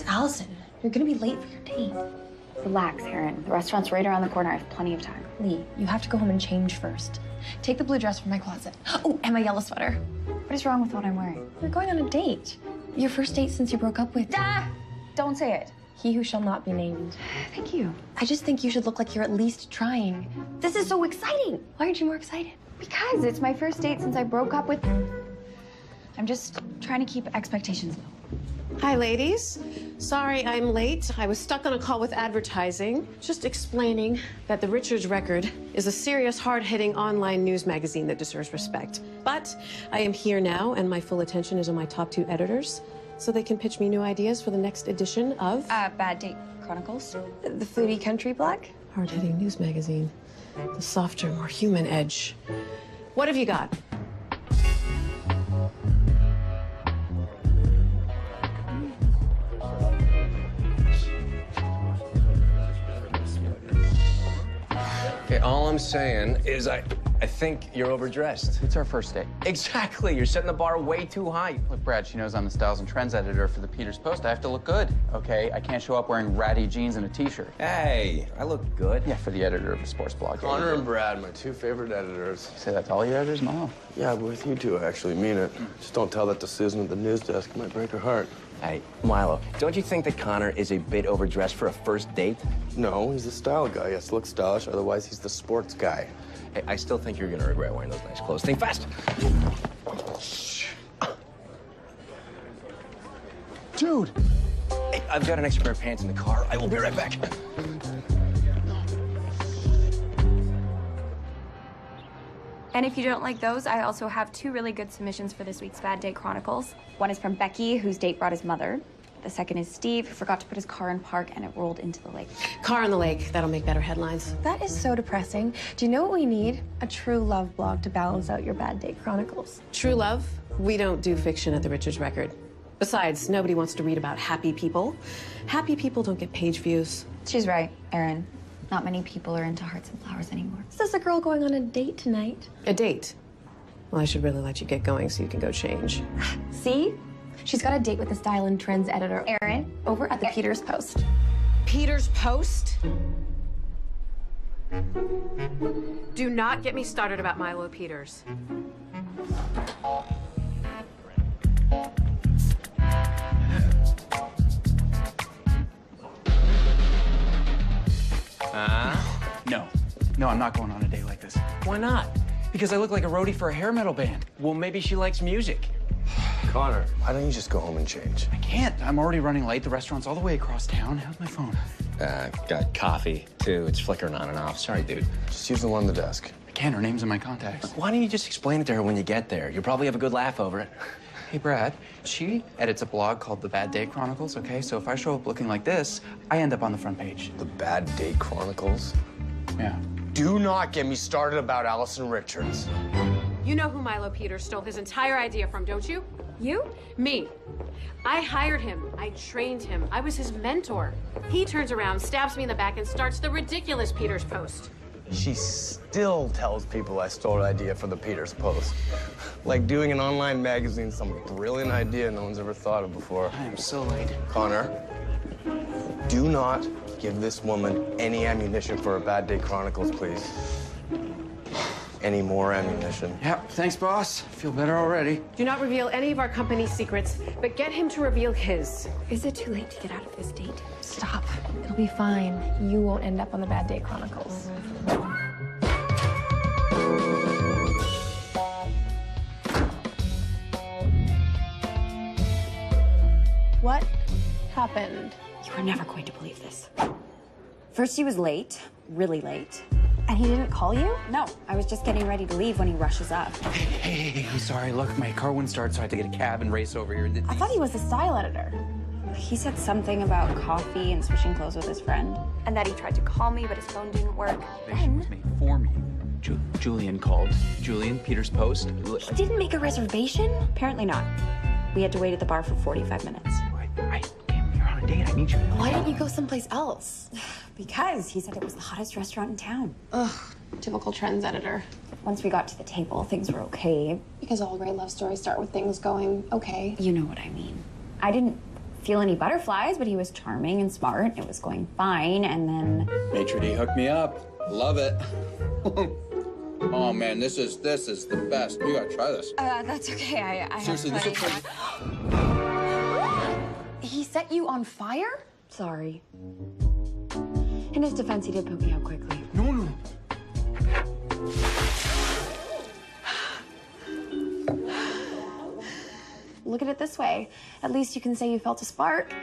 Allison, you're gonna be late for your date. Relax, Erin. The restaurant's right around the corner. I have plenty of time. Lee, you have to go home and change first. Take the blue dress from my closet. Oh, and my yellow sweater. What is wrong with what I'm wearing? You're going on a date. Your first date since you broke up with... Ah! Don't say it. He who shall not be named. Thank you. I just think you should look like you're at least trying. This is so exciting. Why aren't you more excited? Because it's my first date since I broke up with... I'm just trying to keep expectations low. Hi, ladies. Sorry I'm late. I was stuck on a call with advertising. Just explaining that the Richards Record is a serious, hard-hitting online news magazine that deserves respect. But I am here now, and my full attention is on my top 2 editors, so they can pitch me new ideas for the next edition of... Bad Date Chronicles. The Foodie Country Blog? Hard-hitting news magazine. The softer, more human edge. What have you got? Okay, all I'm saying is I think you're overdressed. It's our first date. Exactly. You're setting the bar way too high. Look, Brad, she knows I'm the styles and trends editor for the Peters Post. I have to look good, okay? I can't show up wearing ratty jeans and a t-shirt. Hey, I look good. Yeah, for the editor of a sports blog. Connor and Brad, my 2 favorite editors. You say that to all your editors? No. Yeah, but with you two, I actually mean it. Just don't tell that to Susan at the news desk. It might break her heart. Hey, Milo, don't you think that Connor is a bit overdressed for a first date? No, he's a style guy. He has to look stylish, otherwise he's the sports guy. Hey, I still think you're gonna regret wearing those nice clothes. Think fast. Dude! Hey, I've got an extra pair of pants in the car. I will be right back. And if you don't like those, I also have 2 really good submissions for this week's Bad Date Chronicles. One is from Becky, whose date brought his mother. The second is Steve, who forgot to put his car in park and it rolled into the lake. Car on the lake. That'll make better headlines. That is so depressing. Do you know what we need? A true love blog to balance out your Bad Date Chronicles. True love? We don't do fiction at the Richards Record. Besides, nobody wants to read about happy people. Happy people don't get page views. She's right, Erin. Not many people are into hearts and flowers anymore. Is this a girl going on a date tonight? A date? Well, I should really let you get going so you can go change. See? She's got a date with the style and trends editor, Erin, over at the Peters Post. Peters Post? Do not get me started about Milo Peters. No, I'm not going on a date like this. Why not? Because I look like a roadie for a hair metal band. Well, maybe she likes music. Connor, why don't you just go home and change? I can't. I'm already running late. The restaurant's all the way across town. How's my phone? Got coffee, too. It's flickering on and off. Sorry, dude. Just use the one on the desk. I can't. Her name's in my contacts. Why don't you just explain it to her when you get there? You'll probably have a good laugh over it. Hey, Brad. She edits a blog called The Bad Day Chronicles, okay? So if I show up looking like this, I end up on the front page. The Bad Date Chronicles? Yeah. Do not get me started about Allison Richards. You know who Milo Peters stole his entire idea from, don't you? You? Me. I hired him. I trained him. I was his mentor. He turns around, stabs me in the back, and starts the ridiculous Peters Post. She still tells people I stole an idea for the Peters Post. Like doing an online magazine, some brilliant idea no one's ever thought of before. I am so late. Connor, do not give this woman any ammunition for a Bad Day Chronicles, please. Any more ammunition. Yep. Thanks, boss. Feel better already. Do not reveal any of our company's secrets, but get him to reveal his. Is it too late to get out of this date? Stop. It'll be fine. You won't end up on the Bad Day Chronicles. What happened? You are never going to believe this. First, he was late, really late. And he didn't call you? No, I was just getting ready to leave when he rushes up. Hey, sorry. Look, my car wouldn't start, so I had to get a cab and race over here. I thought he was the style editor. He said something about coffee and switching clothes with his friend. And that he tried to call me, but his phone didn't work. Reservation was made for me. Julian called. Julian, Peters Post. He didn't make a reservation? Apparently not. We had to wait at the bar for 45 minutes. You're on a date. I need you. Why didn't you go someplace else? Because he said it was the hottest restaurant in town. Ugh, typical trends editor. Once we got to the table, things were okay. Because all great love stories start with things going okay. You know what I mean. I didn't feel any butterflies, but he was charming and smart. It was going fine, and then... Maitre D hooked me up. Love it. Oh, man, this is the best. You gotta try this. That's okay. I Seriously, this is He set you on fire? Sorry. In his defense, he did put me out quickly. No. Look at it this way. At least you can say you felt a spark.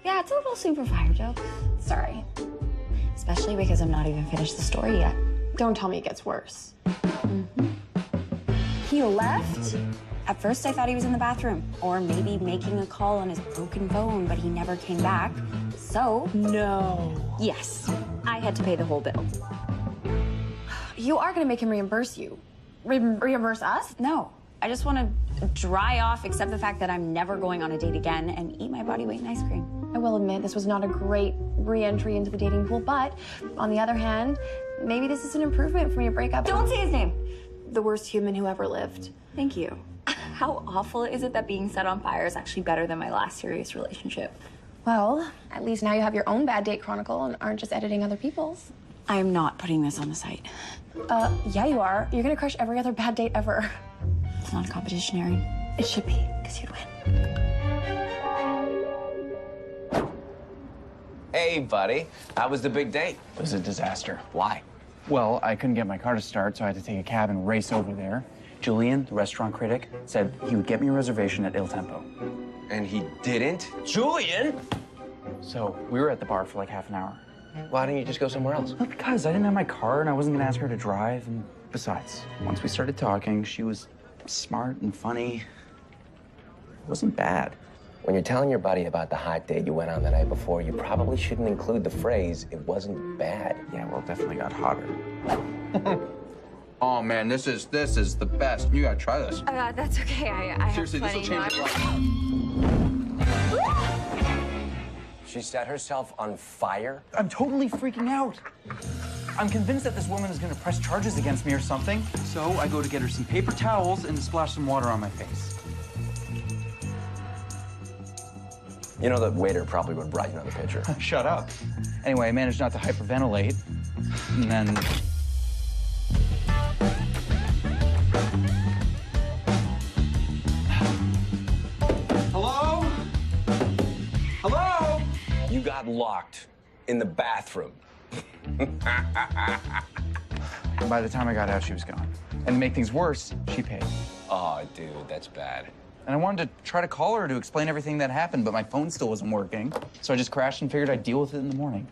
Yeah, it's a little soon for fire, Joe. Sorry. Especially because I'm not even finished the story yet. Don't tell me it gets worse. He left? At first, I thought he was in the bathroom, or maybe making a call on his broken phone, but he never came back. So... No. Yes, I had to pay the whole bill. You are gonna make him reimburse you. Reimburse us? No, I just want to dry off, accept the fact that I'm never going on a date again, and eat my body weight in ice cream. I will admit this was not a great re-entry into the dating pool, but on the other hand, maybe this is an improvement from your breakup. Don't say his name. The worst human who ever lived. Thank you. How awful is it that being set on fire is actually better than my last serious relationship? Well, at least now you have your own bad date chronicle and aren't just editing other people's. I am not putting this on the site. Yeah, you are. You're gonna crush every other bad date ever. It's not a competition, Erin. It should be, because you'd win. Hey, buddy. How was the big date? It was a disaster. Why? Well, I couldn't get my car to start, so I had to take a cab and race over there. Julian, the restaurant critic, said he would get me a reservation at Il Tempo. And he didn't? Julian? So we were at the bar for like half an hour. Why didn't you just go somewhere else? Well, because I didn't have my car and I wasn't gonna ask her to drive. And besides, once we started talking, she was smart and funny. It wasn't bad. When you're telling your buddy about the hot date you went on the night before, you probably shouldn't include the phrase, "it wasn't bad." Yeah, well, it definitely got hotter. Oh, man, this is the best. You gotta try this. That's okay. I Seriously, have this will plenty change your life. She set herself on fire? I'm totally freaking out. I'm convinced that this woman is gonna press charges against me or something. So I go to get her some paper towels and splash some water on my face. You know, the waiter probably would have brought you another pitcher. Shut up. Anyway, I managed not to hyperventilate, and then... Hello? Hello? You got locked in the bathroom. By the time I got out, she was gone. And to make things worse, she paid. Oh, dude, that's bad. And I wanted to try to call her to explain everything that happened, but my phone still wasn't working. So I just crashed and figured I'd deal with it in the morning.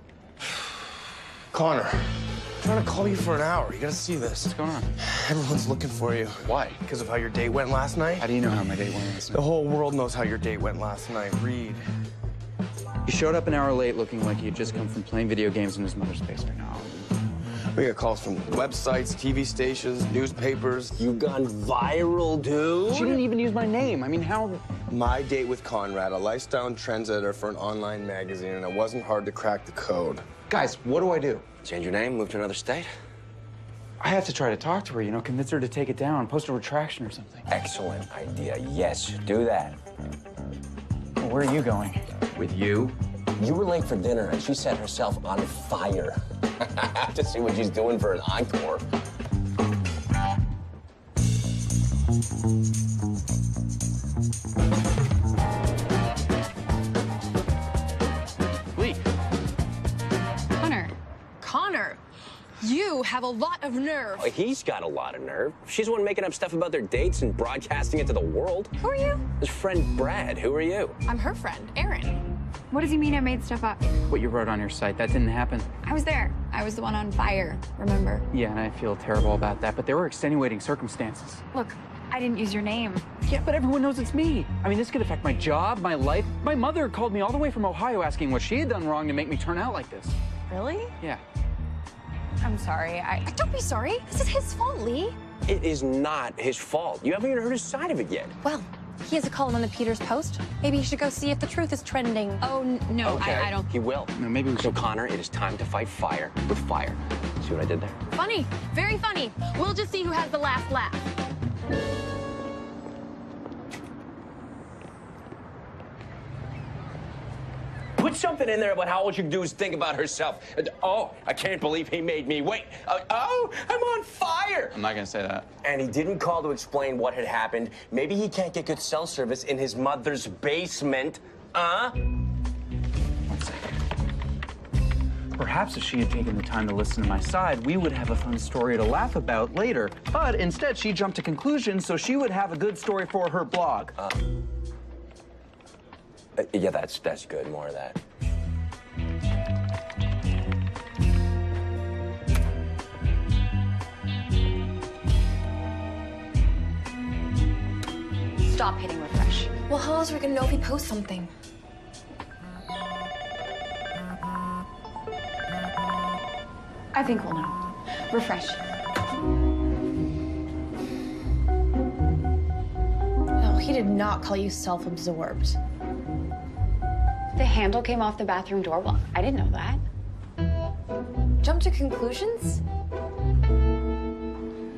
Connor, I'm trying to call you for an hour. You gotta see this. What's going on? Everyone's looking for you. Why? Because of how your date went last night? How do you know how my date went last night? The whole world knows how your date went last night. Reed. He showed up an hour late looking like he had just come from playing video games in his mother's basement. No. We got calls from websites, TV stations, newspapers. You gone viral, dude? She didn't even use my name. I mean, how? My date with Conrad, a lifestyle and trends editor for an online magazine, and it wasn't hard to crack the code. Guys, what do I do? Change your name, move to another state? I have to try to talk to her, you know, convince her to take it down, post a retraction or something. Excellent idea. Yes, do that. Well, where are you going? With you? You were late for dinner, and she set herself on fire. I have to see what she's doing for an encore. Lee. Connor, you have a lot of nerve. Oh, he's got a lot of nerve. She's the one making up stuff about their dates and broadcasting it to the world. Who are you? His friend Brad. Who are you? I'm her friend, Erin. What does he mean I made stuff up? What you wrote on your site, that didn't happen. I was there. I was the one on fire, remember? Yeah, and I feel terrible about that, but there were extenuating circumstances. Look, I didn't use your name. Yeah, but everyone knows it's me. I mean, this could affect my job, my life. My mother called me all the way from Ohio asking what she had done wrong to make me turn out like this. Really? Yeah. I'm sorry. Don't be sorry. This is his fault, Lee. It is not his fault. You haven't even heard his side of it yet. Well, he has a column on the Peters Post. Maybe he should go see if the truth is trending. Oh, no, Okay. I don't. He will. No, maybe we So, should... Connor, it is time to fight fire with fire. See what I did there? Funny. Very funny. We'll just see who has the last laugh. Put something in there about how all she can do is think about herself. Oh, I can't believe he made me wait. Oh, I'm on fire. I'm not gonna say that. And he didn't call to explain what had happened. Maybe he can't get good cell service in his mother's basement. One second. Perhaps if she had taken the time to listen to my side, we would have a fun story to laugh about later. But instead, she jumped to conclusions so she would have a good story for her blog. Yeah, that's good. More of that. Stop hitting refresh. Well, how else are we gonna know if he posts something? I think we'll know. Refresh. No, he did not call you self-absorbed. The handle came off the bathroom door. Well, I didn't know that. Jump to conclusions?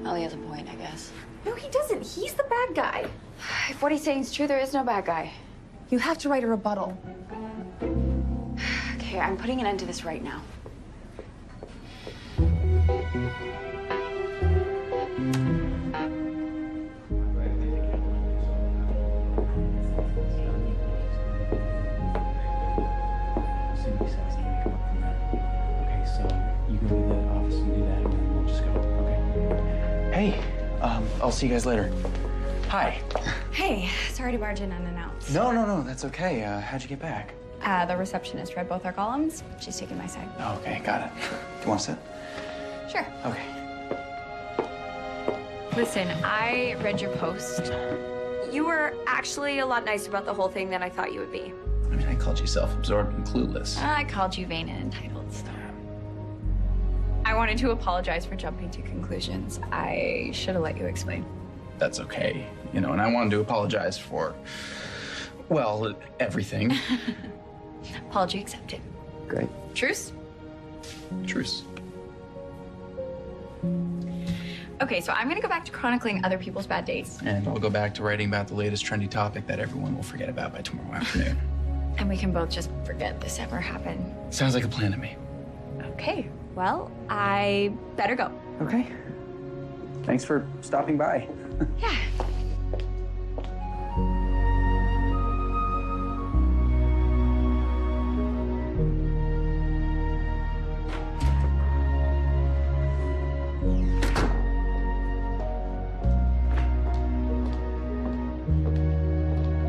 Well, he has a point, I guess. No, he doesn't. He's the bad guy. If what he's saying is true, there is no bad guy. You have to write a rebuttal. Okay, I'm putting an end to this right now. Okay, so you go to the office and do that, and then we'll just go, okay? Hey, I'll see you guys later. Hi. Hey, sorry to barge in unannounced. No, that's okay. How'd you get back? The receptionist read both our columns. She's taking my side. Oh, okay, got it. Do you want to sit? Sure. Okay. Listen, I read your post. You were actually a lot nicer about the whole thing than I thought you would be. I mean, I called you self-absorbed and clueless. I called you vain and entitled, so. I wanted to apologize for jumping to conclusions. I should have let you explain. That's okay, you know, and I wanted to apologize for, well, everything. Apology accepted. Great. Truce? Truce. Okay, so I'm gonna go back to chronicling other people's bad dates. And I'll go back to writing about the latest trendy topic that everyone will forget about by tomorrow afternoon. And we can both just forget this ever happened. Sounds like a plan to me. Okay, well, I better go. Okay. Thanks for stopping by. Yeah.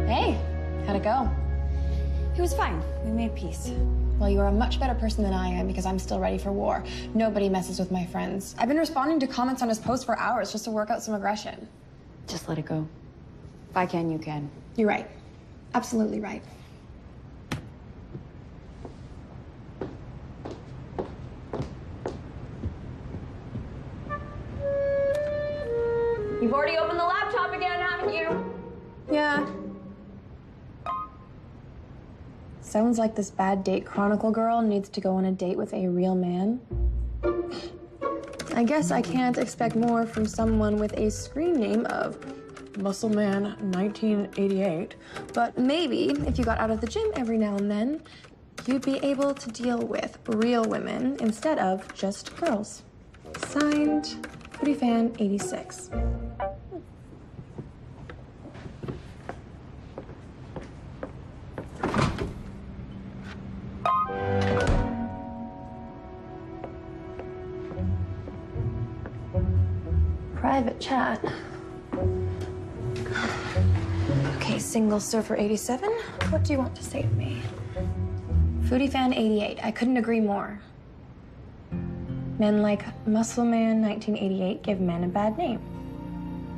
Hey, how'd it go? It was fine. We made peace. Well, you are a much better person than I am because I'm still ready for war. Nobody messes with my friends. I've been responding to comments on his post for hours just to work out some aggression. Just let it go. If I can, you can. You're right. Absolutely right. You've already opened the laptop again, haven't you? Yeah. Sounds like this bad date chronicle girl needs to go on a date with a real man. I guess I can't expect more from someone with a screen name of Muscle Man 1988. But maybe if you got out of the gym every now and then, you'd be able to deal with real women instead of just girls. Signed, Foodie Fan 86. Private chat. Okay, single surfer 87. What do you want to say to me? Foodie Fan 88. I couldn't agree more. Men like Muscle Man 1988 give men a bad name.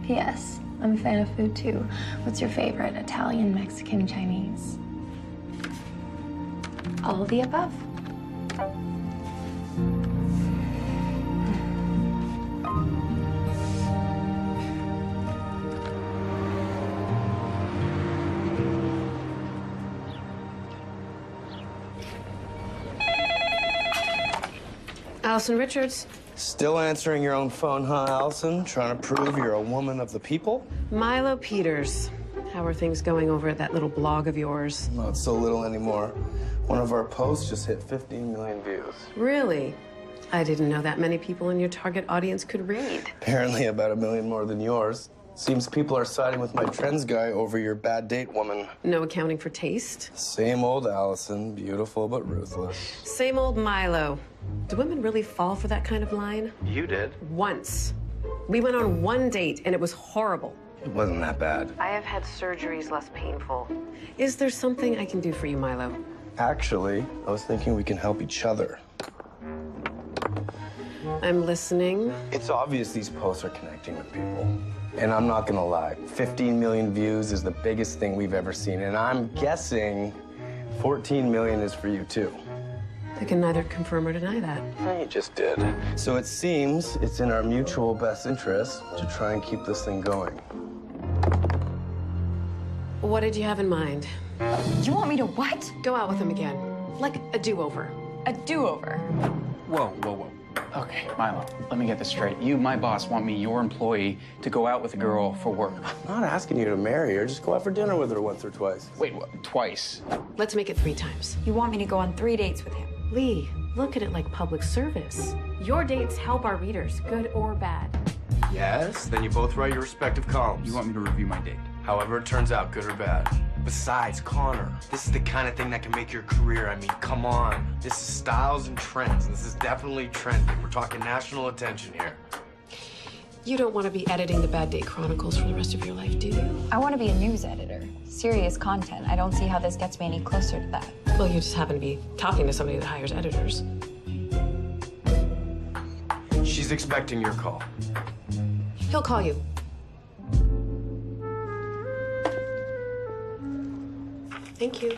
P.S. I'm a fan of food too. What's your favorite? Italian, Mexican, Chinese? All of the above. Allison Richards. Still answering your own phone, huh, Allison? Trying to prove you're a woman of the people? Milo Peters. How are things going over at that little blog of yours? Not so little anymore. One of our posts just hit 15 million views. Really? I didn't know that many people in your target audience could read. Apparently about 1 million more than yours. Seems people are siding with my trends guy over your bad date woman. No accounting for taste. Same old Allison, beautiful but ruthless. Same old Milo. Do women really fall for that kind of line? You did. Once. We went on one date and it was horrible. It wasn't that bad. I have had surgeries less painful. Is there something I can do for you, Milo? Actually, I was thinking we can help each other. I'm listening. It's obvious these posts are connecting with people. And I'm not gonna lie, 15 million views is the biggest thing we've ever seen. And I'm guessing 14 million is for you too. I can neither confirm or deny that. You just did. So it seems it's in our mutual best interest to try and keep this thing going. What did you have in mind? You want me to what? Go out with him again. Like a do-over. A do-over. Whoa, whoa, whoa. Okay, Milo, let me get this straight. You, my boss, want me, your employee, to go out with a girl for work. I'm not asking you to marry her. Just go out for dinner with her once or twice. Wait, what? Twice? Let's make it 3 times. You want me to go on 3 dates with him? Lee, look at it like public service. Your dates help our readers, good or bad. Yes? Then you both write your respective columns. You want me to review my date? However it turns out, good or bad. Besides, Connor, this is the kind of thing that can make your career. I mean, come on. This is styles and trends. This is definitely trending. We're talking national attention here. You don't want to be editing the Bad Date Chronicles for the rest of your life, do you? I want to be a news editor. Serious content. I don't see how this gets me any closer to that. Well, you just happen to be talking to somebody that hires editors. She's expecting your call. He'll call you. Thank you.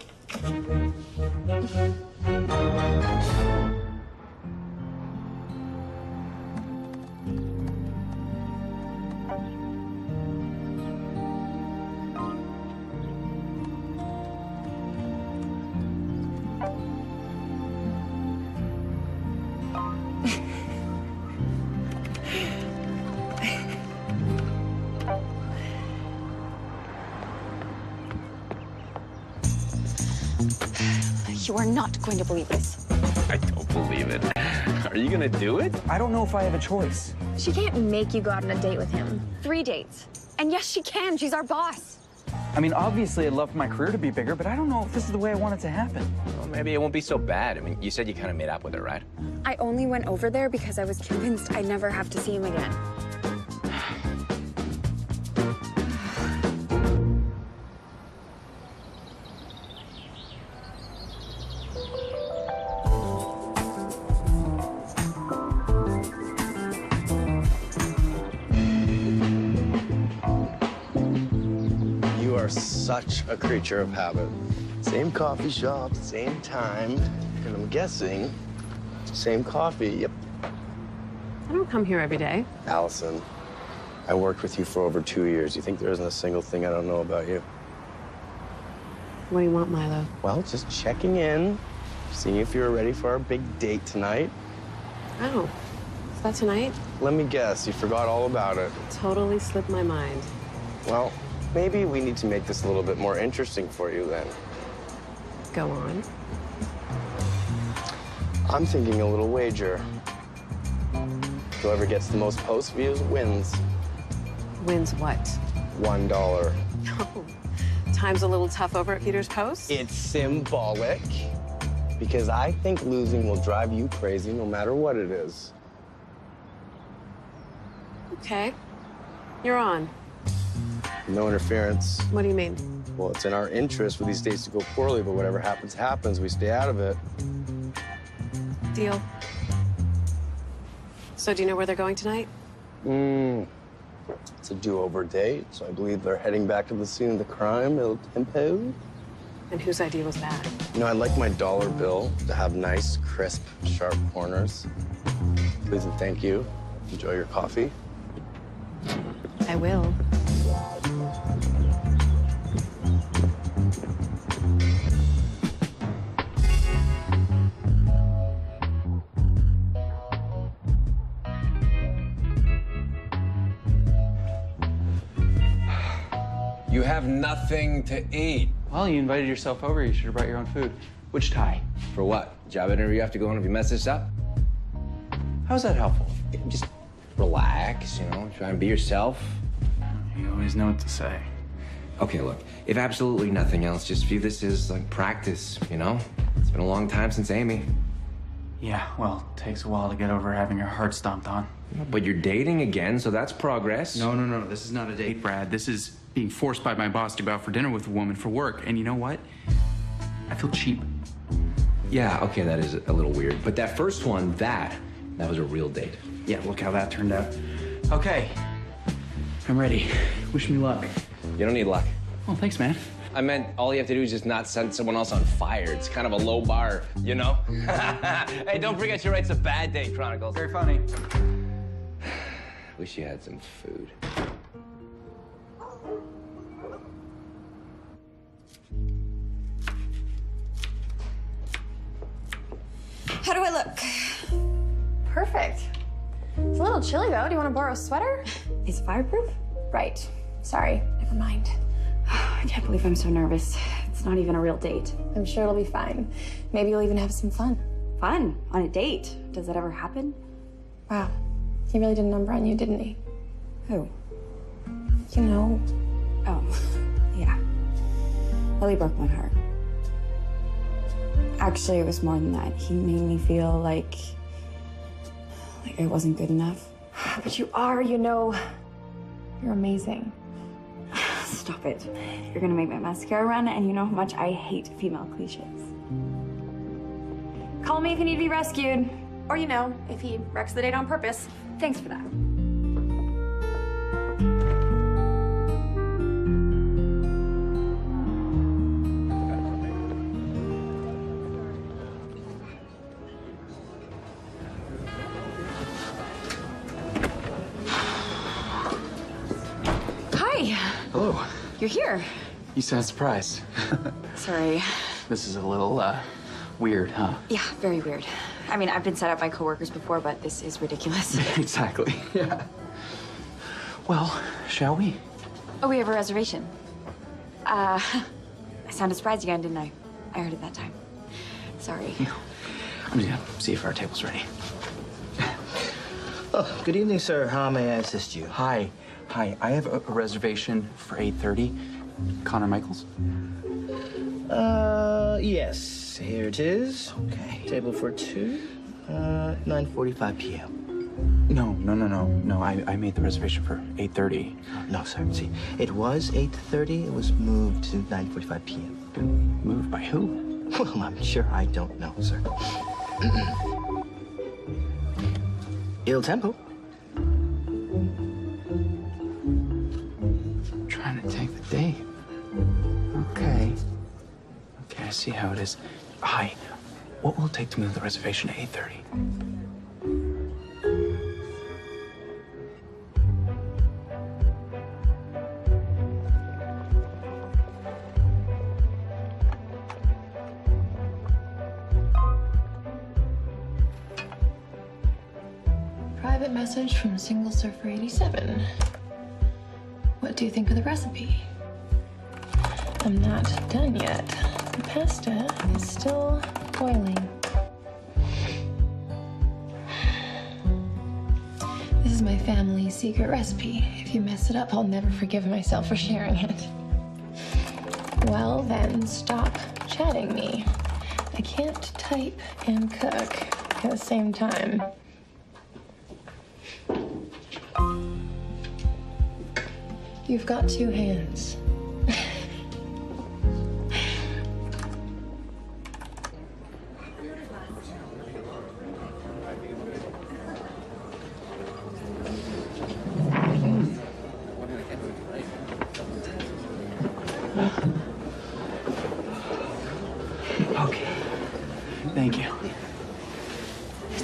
You are not going to believe this. I don't believe it. Are you gonna do it? I don't know if I have a choice. She can't make you go out on a date with him. 3 dates. And yes, she can. She's our boss. I mean, obviously, I'd love for my career to be bigger, but I don't know if this is the way I want it to happen. Well, maybe it won't be so bad. I mean, you said you kind of made up with her, right? I only went over there because I was convinced I'd never have to see him again. You are such a creature of habit. Same coffee shop, same time, and I'm guessing same coffee. Yep. I don't come here every day. Allison, I worked with you for over 2 years. You think there isn't a single thing I don't know about you? What do you want, Milo? Well, just checking in, seeing if you're ready for our big date tonight. Oh, is that tonight? Let me guess, you forgot all about it. Totally slipped my mind. Well, maybe we need to make this a little bit more interesting for you then. Go on. I'm thinking a little wager. Whoever gets the most post views wins. Wins what? $1. Oh, time's a little tough over at Peter's Post. It's symbolic because I think losing will drive you crazy no matter what it is. Okay. You're on. No interference. What do you mean? Well, it's in our interest for these dates to go poorly, but whatever happens, happens. We stay out of it. Deal. So do you know where they're going tonight? It's a do-over date, so I believe they're heading back to the scene of the crime, El Tempo. And whose idea was that? You know, I'd like my dollar bill to have nice, crisp, sharp corners. Please and thank you. Enjoy your coffee. I will. You have nothing to eat. Well, you invited yourself over. You should have brought your own food. Which tie? For what? Job interview you have to go on if you mess this up? How's that helpful? Just relax, you know, try and be yourself. You always know what to say. Okay, look, if absolutely nothing else, just view this as like practice, you know? It's been a long time since Amy. Yeah, well, it takes a while to get over having your heart stomped on. But you're dating again, so that's progress. No. This is not a date, Brad. This is being forced by my boss to go out for dinner with a woman for work. And you know what? I feel cheap. Yeah, okay, that is a little weird. But that first one, that was a real date. Yeah, look how that turned out. Okay, I'm ready. Wish me luck. You don't need luck. Oh, thanks, man. I meant all you have to do is just not set someone else on fire. It's kind of a low bar, you know? Hey, don't forget she writes a Bad Day Chronicles. Very funny. Wish you had some food. How do I look? Perfect. It's a little chilly, though. Do you want to borrow a sweater? Is it fireproof? Right. Sorry. Never mind. I can't believe I'm so nervous. It's not even a real date. I'm sure it'll be fine. Maybe you'll even have some fun. Fun? On a date? Does that ever happen? Wow. He really did a number on you, didn't he? Who? You know. Oh, yeah. Ellie broke my heart. Actually, it was more than that. He made me feel like I wasn't good enough. But you are, you know. You're amazing. Stop it. You're gonna make my mascara run, and you know how much I hate female cliches. Call me if you need to be rescued. Or, you know, if he wrecks the date on purpose. Thanks for that. Hi. Hello. You're here. You sound surprised. Sorry. This is a little, weird, huh? Yeah, very weird. I mean, I've been set up by coworkers before, but this is ridiculous. Exactly, yeah. Well, shall we? Oh, we have a reservation. I sounded surprised again, didn't I? I heard it that time. Sorry. I'm just gonna see if our table's ready. Oh, good evening, sir. How may I assist you? Hi. I have a reservation for 8:30. Connor Michaels? Yes. Here it is. Okay. Table for two. 9:45 p.m. No. I made the reservation for 8:30. No, sir. See, it was 8:30. It was moved to 9:45 p.m. Moved by who? Well, I'm sure I don't know, sir. Il tempo. Trying to take the date. Okay, I see how it is. Hi. What will it take to move the reservation to 8:30? Private message from Single Surfer 87. What do you think of the recipe? I'm not done yet. The pasta is still boiling. This is my family's secret recipe. If you mess it up, I'll never forgive myself for sharing it. Well, then, stop chatting me. I can't type and cook at the same time. You've got two hands. Okay. Thank you.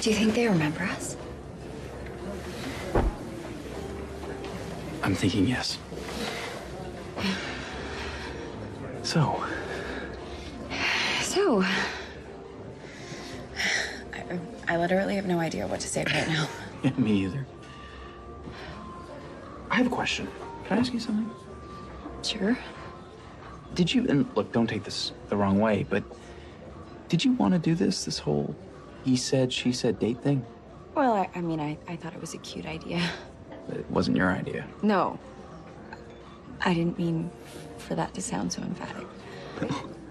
Do you think they remember us? I'm thinking yes. So, I literally have no idea what to say right now. me either. I have a question. Can I ask you something? Sure. Did you, and look, don't take this the wrong way, but did you want to do this whole he said, she said date thing? Well, I thought it was a cute idea. But it wasn't your idea. No. I didn't mean for that to sound so emphatic.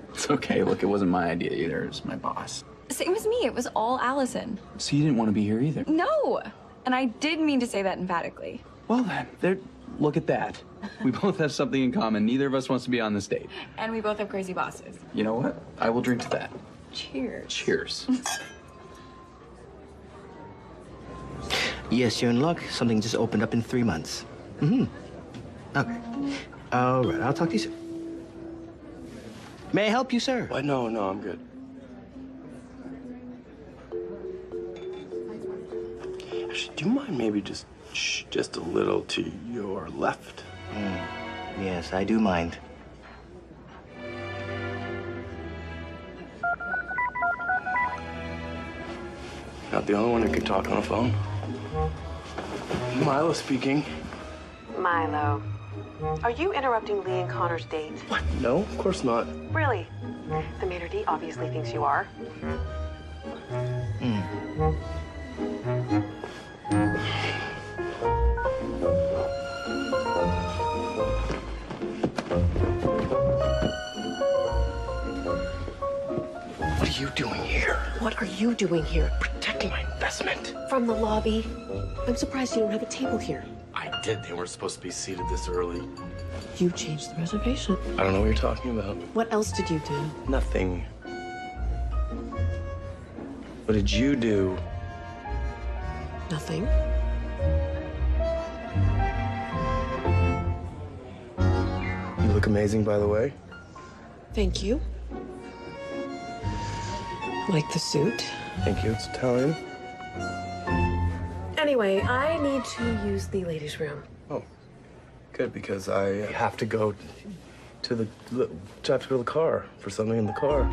It's okay. Look, it wasn't my idea either. It was my boss. Same as me. It was all Allison. So you didn't want to be here either? No. And I did mean to say that emphatically. Well then, look at that. We both have something in common. Neither of us wants to be on this date. And we both have crazy bosses. You know what? I will drink to that. Cheers. Cheers. Yes, you're in luck. Something just opened up in 3 months. Mm-hmm. Okay. All right, I'll talk to you soon. May I help you, sir? What? No, I'm good. Actually, do you mind maybe just a little to your left? Yes, I do mind. Not the only one who can talk on the phone. Milo speaking. Milo, are you interrupting Lee and Connor's date? What? No, of course not. Really? The maitre d' obviously thinks you are. What are you doing here? What are you doing here? Protecting my investment. From the lobby. I'm surprised you don't have a table here. I did. They weren't supposed to be seated this early. You changed the reservation. I don't know what you're talking about. What else did you do? Nothing. What did you do? Nothing. You look amazing, by the way. Thank you. Like the suit. Thank you. It's Italian. Anyway, I need to use the ladies' room. Oh, good, because I have to go to the car for something in the car.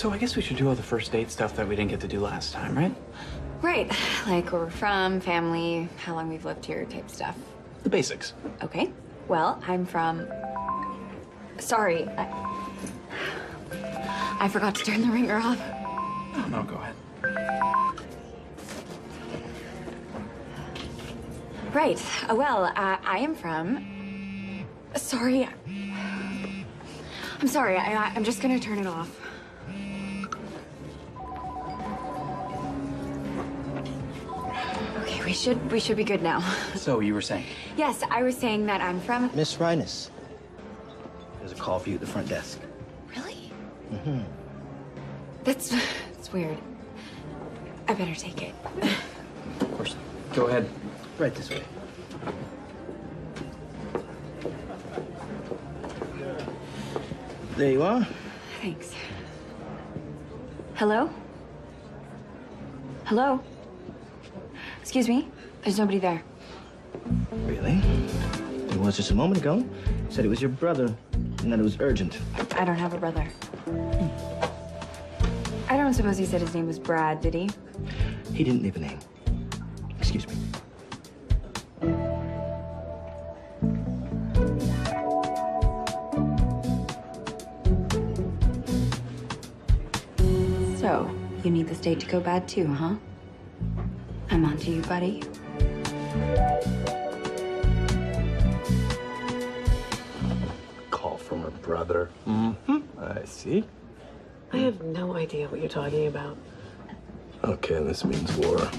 So I guess we should do all the first date stuff that we didn't get to do last time, right? Right. Like where we're from, family, how long we've lived here type stuff. The basics. Okay. Well, I'm from... Sorry. I forgot to turn the ringer off. Oh, no, go ahead. Right. Well, I am from... Sorry. I'm sorry. I'm just gonna turn it off. Okay, we should be good now. So you were saying? Yes, I was saying that I'm from... Miss Reines, there's a call for you at the front desk. Really? Mm-hmm. That's weird. I better take it. Of course. Go ahead. Right this way. There you are. Thanks. Hello? Hello? Excuse me? There's nobody there. Really? There was just a moment ago. You said it was your brother and that it was urgent. I don't have a brother. I don't suppose he said his name was Brad, did he? He didn't leave a name. Excuse me. So, you need this date to go bad too, huh? I'm on to you, buddy. Call from her brother. Mm-hmm. I see. I have no idea what you're talking about. Okay, this means war.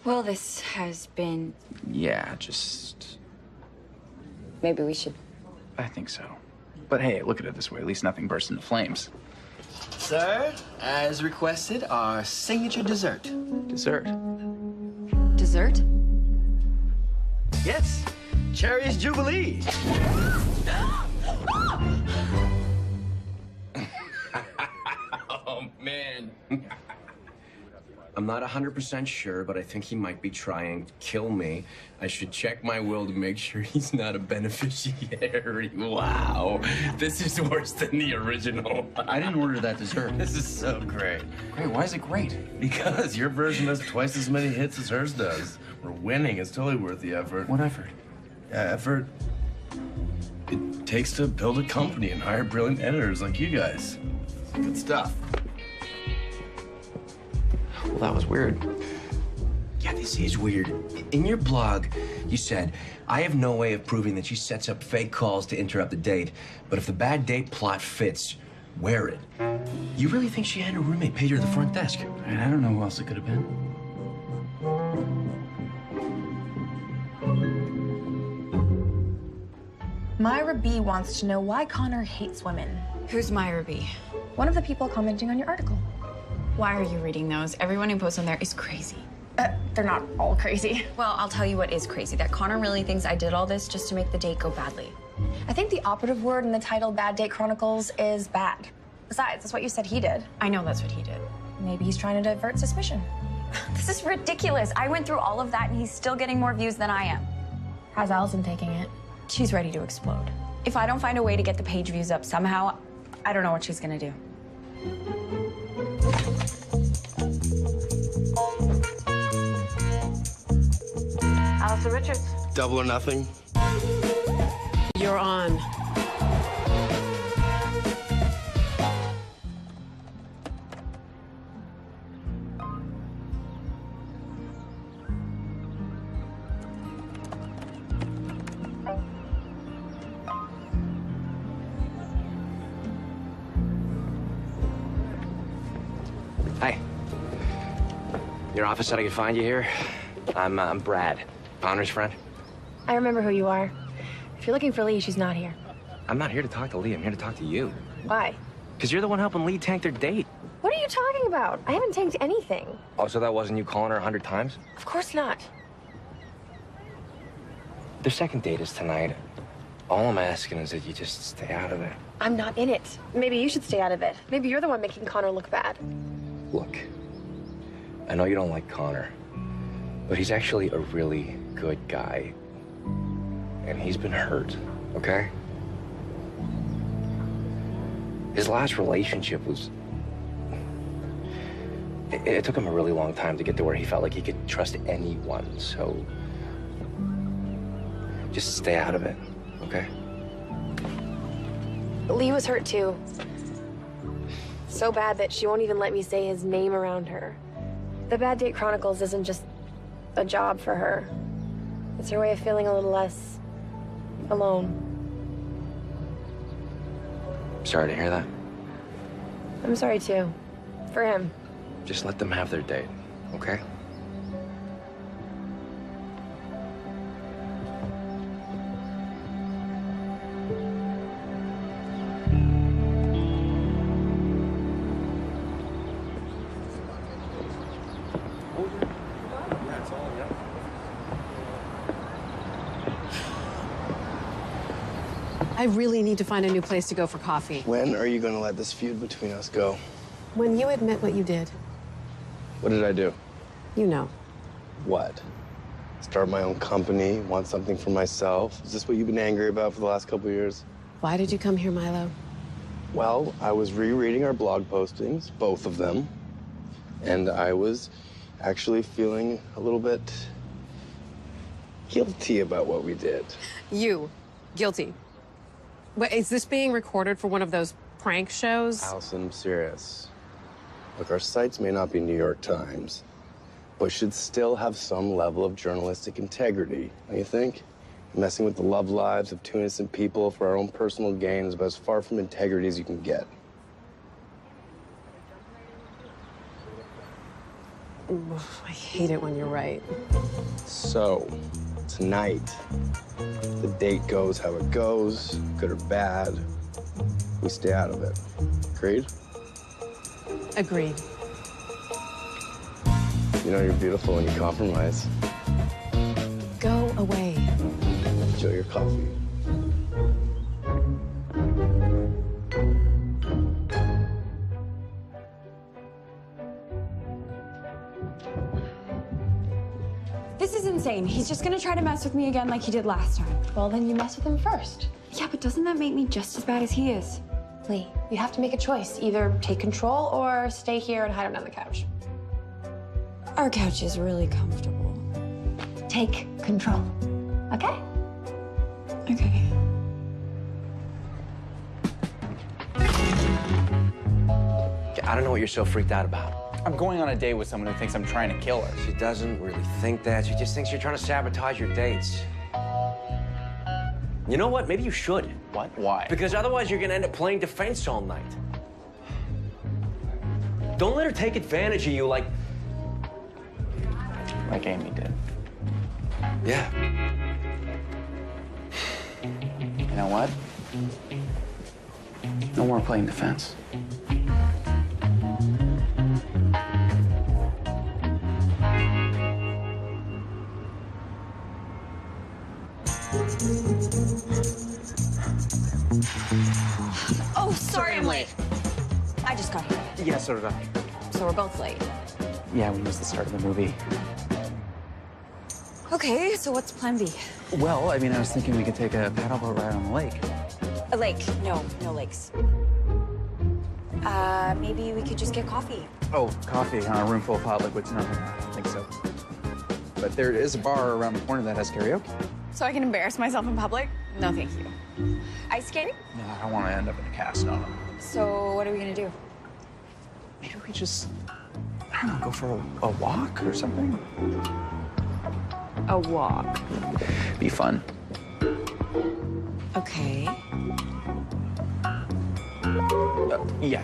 Well, this has been... Yeah, just... Maybe we should... I think so. But hey, look at it this way. At least nothing burst into flames. Sir, as requested, our signature dessert. Dessert. Dessert? Yes, Cherry's Jubilee. Oh, man. I'm not 100% sure, but I think he might be trying to kill me. I should check my will to make sure he's not a beneficiary. Wow. This is worse than the original. I didn't order that dessert. This is so great. Great, why is it great? Because your version has twice as many hits as hers does. We're winning. It's totally worth the effort. What effort? Effort it takes to build a company and hire brilliant editors like you guys. Good stuff. Well, that was weird. Yeah, this is weird. In your blog, you said, I have no way of proving that she sets up fake calls to interrupt the date, but if the bad date plot fits, wear it. You really think she had her roommate page her the front desk? And I don't know who else it could have been. Myra B wants to know why Connor hates women. Who's Myra B? One of the people commenting on your article. Why are you reading those? Everyone who posts on there is crazy. They're not all crazy. Well, I'll tell you what is crazy. That Connor really thinks I did all this just to make the date go badly. I think the operative word in the title Bad Date Chronicles is bad. Besides, that's what you said he did. I know that's what he did. Maybe he's trying to divert suspicion. This is ridiculous. I went through all of that and he's still getting more views than I am. How's Allison taking it? She's ready to explode. If I don't find a way to get the page views up somehow, I don't know what she's gonna do. Allison Richards. Double or nothing. You're on. Hi. Your office said I could find you here. I'm Brad, Connor's friend. I remember who you are. If you're looking for Lee, she's not here. I'm not here to talk to Lee. I'm here to talk to you. Why? Because you're the one helping Lee tank their date. What are you talking about? I haven't tanked anything. Oh, so that wasn't you calling her 100 times? Of course not. Their second date is tonight. All I'm asking is that you just stay out of it. I'm not in it. Maybe you should stay out of it. Maybe you're the one making Connor look bad. Look, I know you don't like Connor, but he's actually a really good guy. And he's been hurt, okay? His last relationship was... It took him a really long time to get to where he felt like he could trust anyone, so... Just stay out of it, okay? Lee was hurt too. So bad that she won't even let me say his name around her. The Bad Date Chronicles isn't just a job for her. It's her way of feeling a little less alone. Sorry to hear that. I'm sorry too. For him. Just let them have their date, okay? I really need to find a new place to go for coffee. When are you going to let this feud between us go? When you admit what you did, What did I do? you know. What? Start my own company, want something for myself? Is this what you've been angry about for the last couple of years? Why did you come here, Milo? Well, I was rereading our blog postings, both of them, and I was actually feeling a little bit guilty about what we did. You. Guilty. Wait, is this being recorded for one of those prank shows? Allison, I'm serious. Look, our sites may not be New York Times, but should still have some level of journalistic integrity, don't you think? Messing with the love lives of two innocent people for our own personal gain is about as far from integrity as you can get. I hate it when you're right. So, tonight, the date goes how it goes, good or bad. We stay out of it. Agreed? Agreed. You know you're beautiful when you compromise. Go away. Enjoy your coffee. This is insane. He's just gonna try to mess with me again like he did last time. Well, then you mess with him first. Yeah, but doesn't that make me just as bad as he is? Lee, you have to make a choice. Either take control or stay here and hide him on the couch. Our couch is really comfortable. Take control. Okay? Okay. I don't know what you're so freaked out about. I'm going on a date with someone who thinks I'm trying to kill her. She doesn't really think that. She just thinks you're trying to sabotage your dates. You know what? Maybe you should. What? Why? Because otherwise you're gonna end up playing defense all night. Don't let her take advantage of you like Amy did. Yeah. You know what? No more playing defense. Oh, sorry I'm late. I just got here, Yeah, so did I. so we're both late. Yeah, we missed the start of the movie. Okay, so what's plan B? Well, I mean, I was thinking we could take a paddleboat ride on the lake. A lake. No lakes. Maybe we could just get coffee. Oh, coffee on a room full of hot liquids? No, I don't think so. But there is a bar around the corner that has karaoke. So I can embarrass myself in public? No, thank you. Ice skating? No, I don't want to end up in a cast, no. So what are we gonna do? Maybe we just, I don't know, go for a walk or something? A walk. Be fun. Okay. Yeah.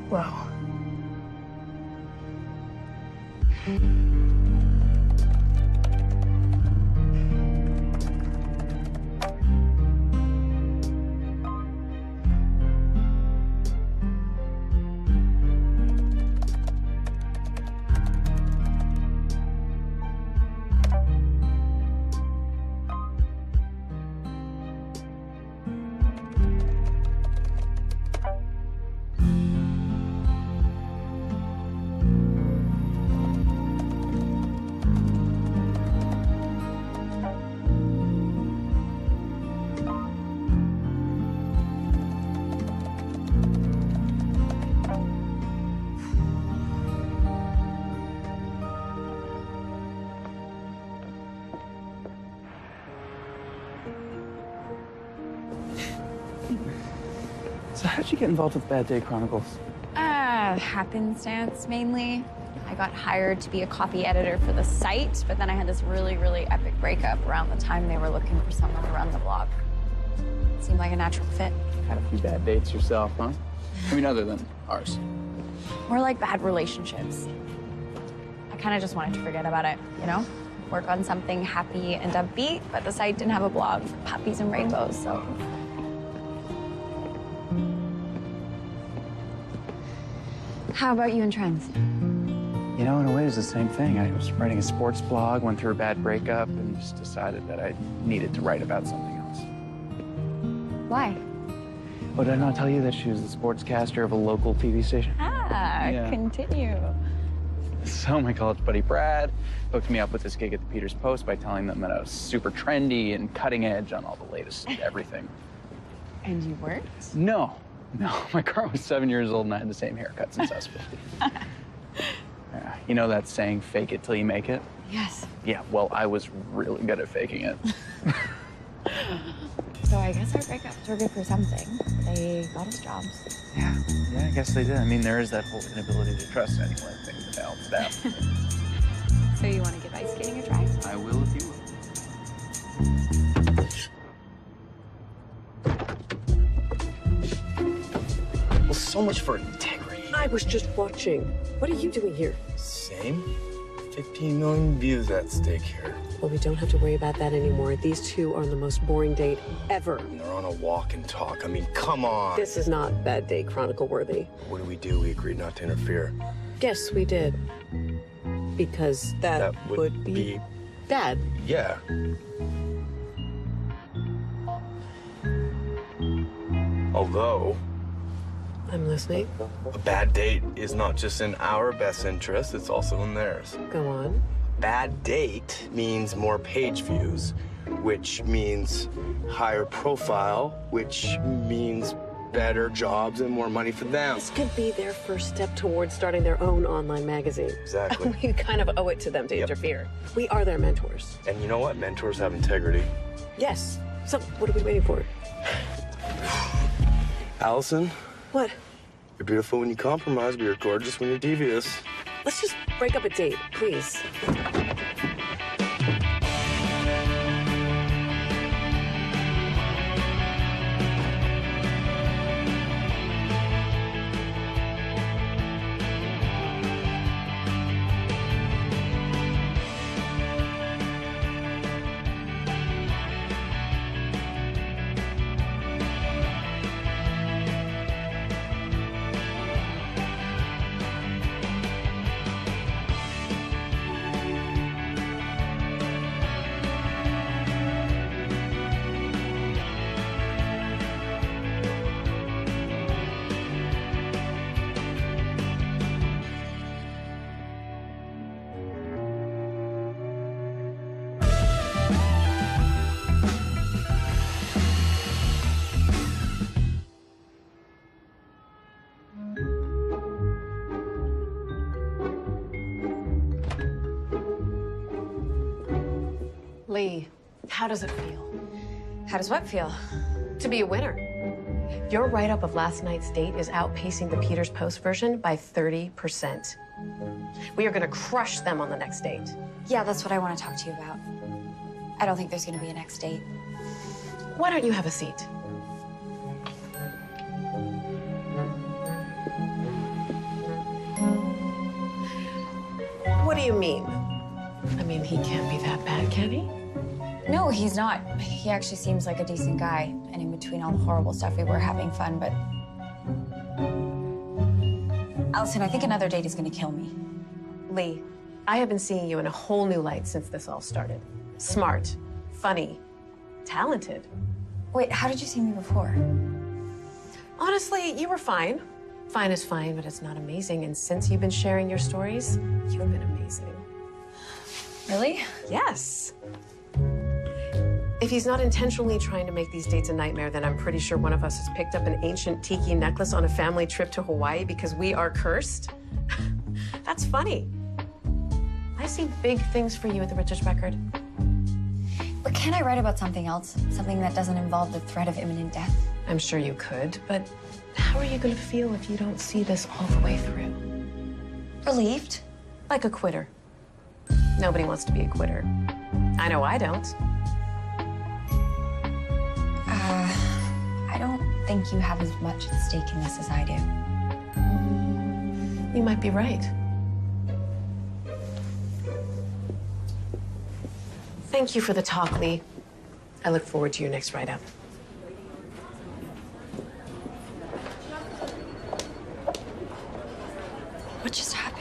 Wow. So how'd you get involved with Bad Day Chronicles? Happenstance, mainly. I got hired to be a copy editor for the site, but then I had this really, really epic breakup around the time they were looking for someone to run the blog. Seemed like a natural fit. Had a few bad dates yourself, huh? I mean, other than ours. More like bad relationships. I kind of just wanted to forget about it, you know? Work on something happy and upbeat, but the site didn't have a blog for puppies and rainbows, so... How about you and Trends? You know, in a way, it was the same thing. I was writing a sports blog, went through a bad breakup, and just decided that I needed to write about something else. Why? Oh, did I not tell you that she was the sportscaster of a local TV station? Yeah. Continue. So my college buddy Brad hooked me up with this gig at the Peters Post by telling them that I was super trendy and cutting edge on all the latest everything. And you weren't? No, my car was 7 years old and I had the same haircut since I was 50. You know that saying, fake it till you make it? Yes. Yeah, well, I was really good at faking it. So I guess our breakups were good for something. They got us jobs. Yeah, I guess they did. I mean, there is that whole inability to trust anyone. I think that helps that. So you want to give ice skating a try? I will if you will. Well, so much for integrity. I was just watching. What are you doing here? Same. 15 million views at stake here. Well, we don't have to worry about that anymore. These two are on the most boring date ever. And they're on a walk and talk. I mean, come on. This is not Bad Day Chronicle worthy. What do? We agreed not to interfere. Yes, we did. Because that would be bad. Yeah. Although, I'm listening. a bad date is not just in our best interest, it's also in theirs. Go on. Bad date means more page views, which means higher profile, which means better jobs and more money for them. This could be their first step towards starting their own online magazine. Exactly. We kind of owe it to them to interfere. We are their mentors. And you know what? Mentors have integrity. Yes. So what are we waiting for? Allison, What? you're beautiful when you compromise, but you're gorgeous when you're devious. Let's just break up a date, please. Lee, how does it feel? How does what feel? To be a winner. Your write-up of last night's date is outpacing the Peters Post version by 30%. We are gonna crush them on the next date. Yeah, that's what I want to talk to you about. I don't think there's going to be a next date. Why don't you have a seat? What do you mean? I mean, he can't be that bad, can he? No, he's not. He actually seems like a decent guy. And in between all the horrible stuff, we were having fun, but... Allison, I think another date is going to kill me. Lee, I have been seeing you in a whole new light since this all started. Smart, funny, talented. Wait, how did you see me before? Honestly, you were fine. Fine is fine, but it's not amazing. And since you've been sharing your stories, you've been amazing. Really? Yes. If he's not intentionally trying to make these dates a nightmare, then I'm pretty sure one of us has picked up an ancient tiki necklace on a family trip to Hawaii because we are cursed. That's funny. I see big things for you at the Richards Record. But can I write about something else? Something that doesn't involve the threat of imminent death? I'm sure you could, but how are you going to feel if you don't see this all the way through? Relieved. Like a quitter. Nobody wants to be a quitter. I know I don't. I don't think you have as much at stake in this as I do. You might be right. Thank you for the talk, Lee. I look forward to your next write-up. What just happened?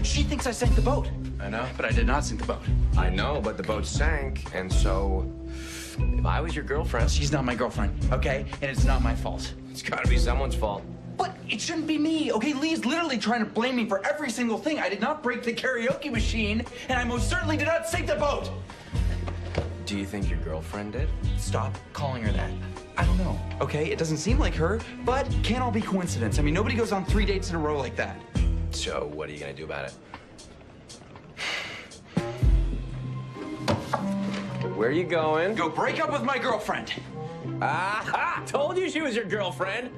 She thinks I sank the boat. I know. But I did not sink the boat. I know, but the boat sank, and so if I was your girlfriend, She's not my girlfriend, okay? And it's not my fault. it's gotta be someone's fault. But it shouldn't be me, okay? Lee's literally trying to blame me for every single thing. I did not break the karaoke machine, and I most certainly did not sink the boat. Do you think your girlfriend did? Stop calling her that. I don't know, okay? It doesn't seem like her, but can't all be coincidence. I mean, nobody goes on 3 dates in a row like that. So what are you gonna do about it? Where are you going? Go break up with my girlfriend. Aha! Told you she was your girlfriend.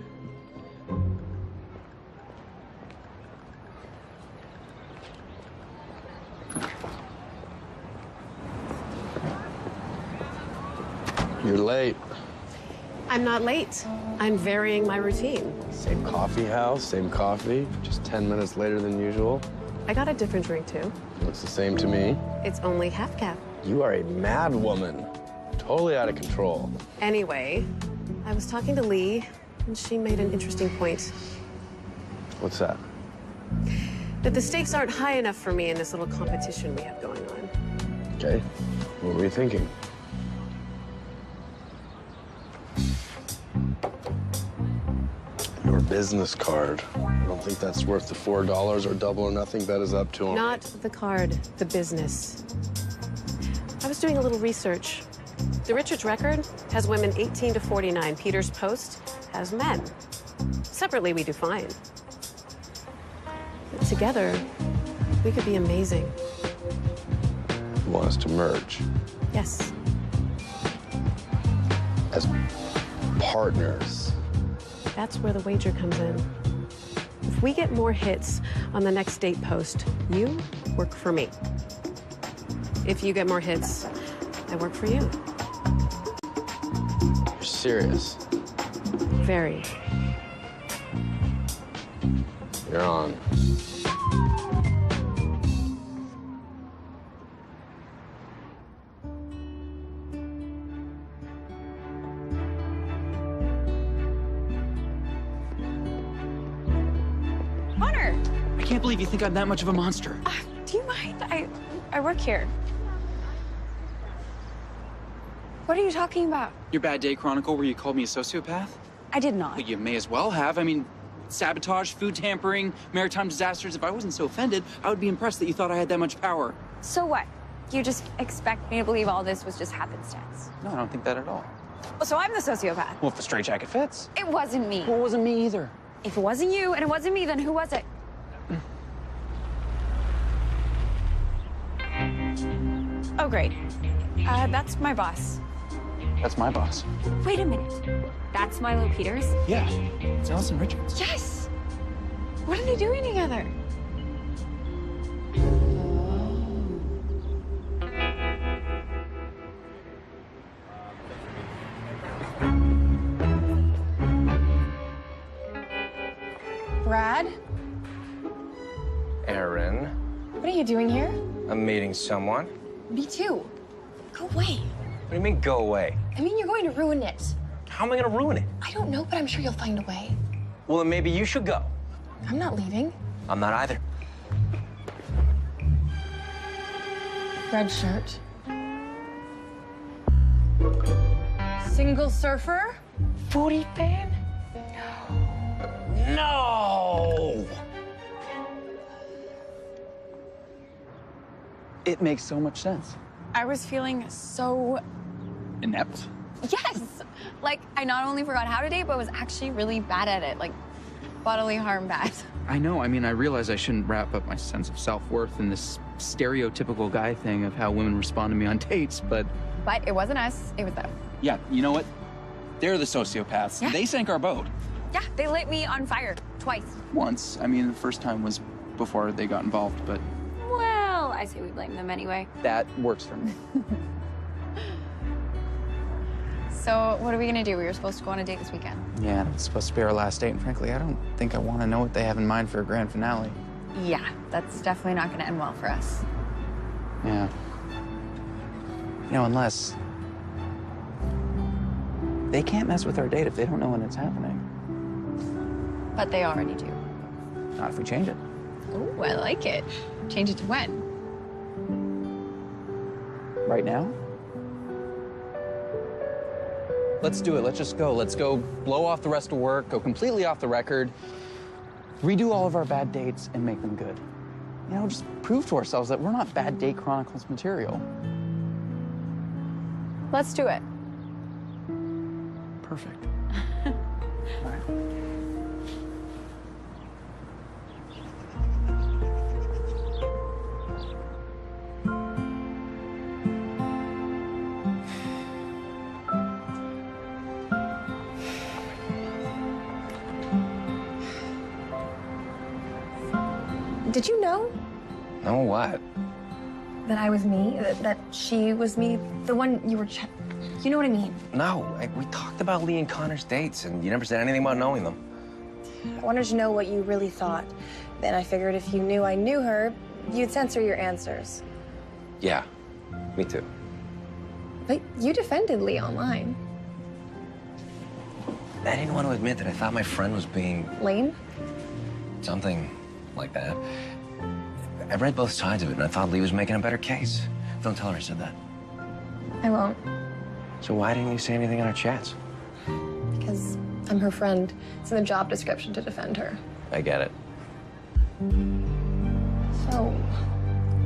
You're late. I'm not late. I'm varying my routine. Same coffee house, same coffee, just 10 minutes later than usual. I got a different drink, too. Looks the same to me. It's only half cap. You are a mad woman. Totally out of control. Anyway, I was talking to Lee, and she made an interesting point. What's that? That the stakes aren't high enough for me in this little competition we have going on. Okay. What were you thinking? Your business card. I don't think that's worth the $4 or double or nothing bet is up to him. Not the card, the business. I was doing a little research. The Richards Record has women 18 to 49. Peters Post has men. Separately, we do fine. But together, we could be amazing. You want us to merge Yes. as partners. That's where the wager comes in. If we get more hits on the next date post, you work for me. If you get more hits, I work for you. You're serious. Very. You're on. Connor! I can't believe you think I'm that much of a monster. Do you mind? I work here. What are you talking about? Your bad day chronicle where you called me a sociopath? I did not. Well, you may as well have. I mean, sabotage, food tampering, maritime disasters. If I wasn't so offended, I would be impressed that you thought I had that much power. So what? You just expect me to believe all this was just happenstance? No, I don't think that at all. So I'm the sociopath. Well, if the straitjacket fits. It wasn't me. Well, it wasn't me either. If it wasn't you and it wasn't me, then who was it? Oh, great. That's my boss. That's my boss. Wait a minute. That's Milo Peters? Yeah, it's Allison Richards. Yes! What are they doing together? Brad? Erin, What are you doing here? I'm meeting someone. Me too. Go away. What do you mean, go away? I mean, you're going to ruin it. How am I gonna ruin it? I don't know, but I'm sure you'll find a way. Well, then maybe you should go. I'm not leaving. I'm not either. Red shirt. Single surfer? Foodie fan? No! It makes so much sense. I was feeling so, Inept. yes. Like, I not only forgot how to date, but was actually really bad at it. Like, bodily harm bad. I know. I mean, I realize I shouldn't wrap up my sense of self-worth in this stereotypical guy thing of how women respond to me on dates, but... But it wasn't us, it was them. Yeah, you know what? They're the sociopaths. Yeah. They sank our boat. Yeah, they lit me on fire twice. Once. I mean, the first time was before they got involved, but Well, I say we blame them anyway. that works for me. So what are we gonna do? We were supposed to go on a date this weekend. Yeah, it's supposed to be our last date, and frankly, I don't think I want to know what they have in mind for a grand finale. Yeah, that's definitely not gonna end well for us. Yeah. You know, unless... They can't mess with our date if they don't know when it's happening. But they already do. Not if we change it. Oh, I like it. Change it to when? Right now? Let's do it. Let's just go. Let's go blow off the rest of work, go completely off the record, redo all of our bad dates, and make them good. You know, just prove to ourselves that we're not bad date chronicles material. Let's do it. Perfect. All right. Did you know No, what? that I was me? That she was me? The one you were You know what I mean? No, we talked about Lee and Connor's dates, and you never said anything about knowing them. I wanted to know what you really thought. Then I figured if you knew I knew her, you'd censor your answers. Yeah, me too. But you defended Lee online. I didn't want to admit that I thought my friend was being Lane? something like that. I read both sides of it, and I thought Lee was making a better case. Don't tell her I said that. I won't. So why didn't you say anything in our chats? Because I'm her friend. It's in the job description to defend her. I get it. So,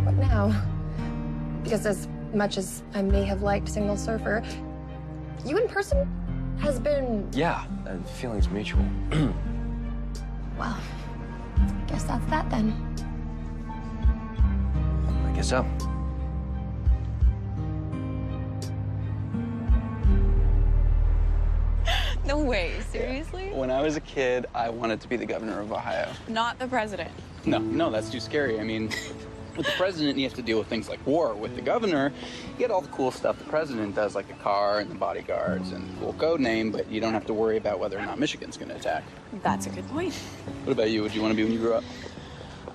what now? Because as much as I may have liked Single Surfer, you in person has been... Yeah, feelings mutual. Well, I guess that's that then. I guess so. No way, seriously? When I was a kid, I wanted to be the governor of Ohio. Not the president. No, that's too scary. I mean, with the president, you have to deal with things like war. With the governor, you get all the cool stuff the president does, like the car and the bodyguards and the cool code name, but you don't have to worry about whether or not Michigan's going to attack. That's a good point. What about you? What do you want to be when you grow up?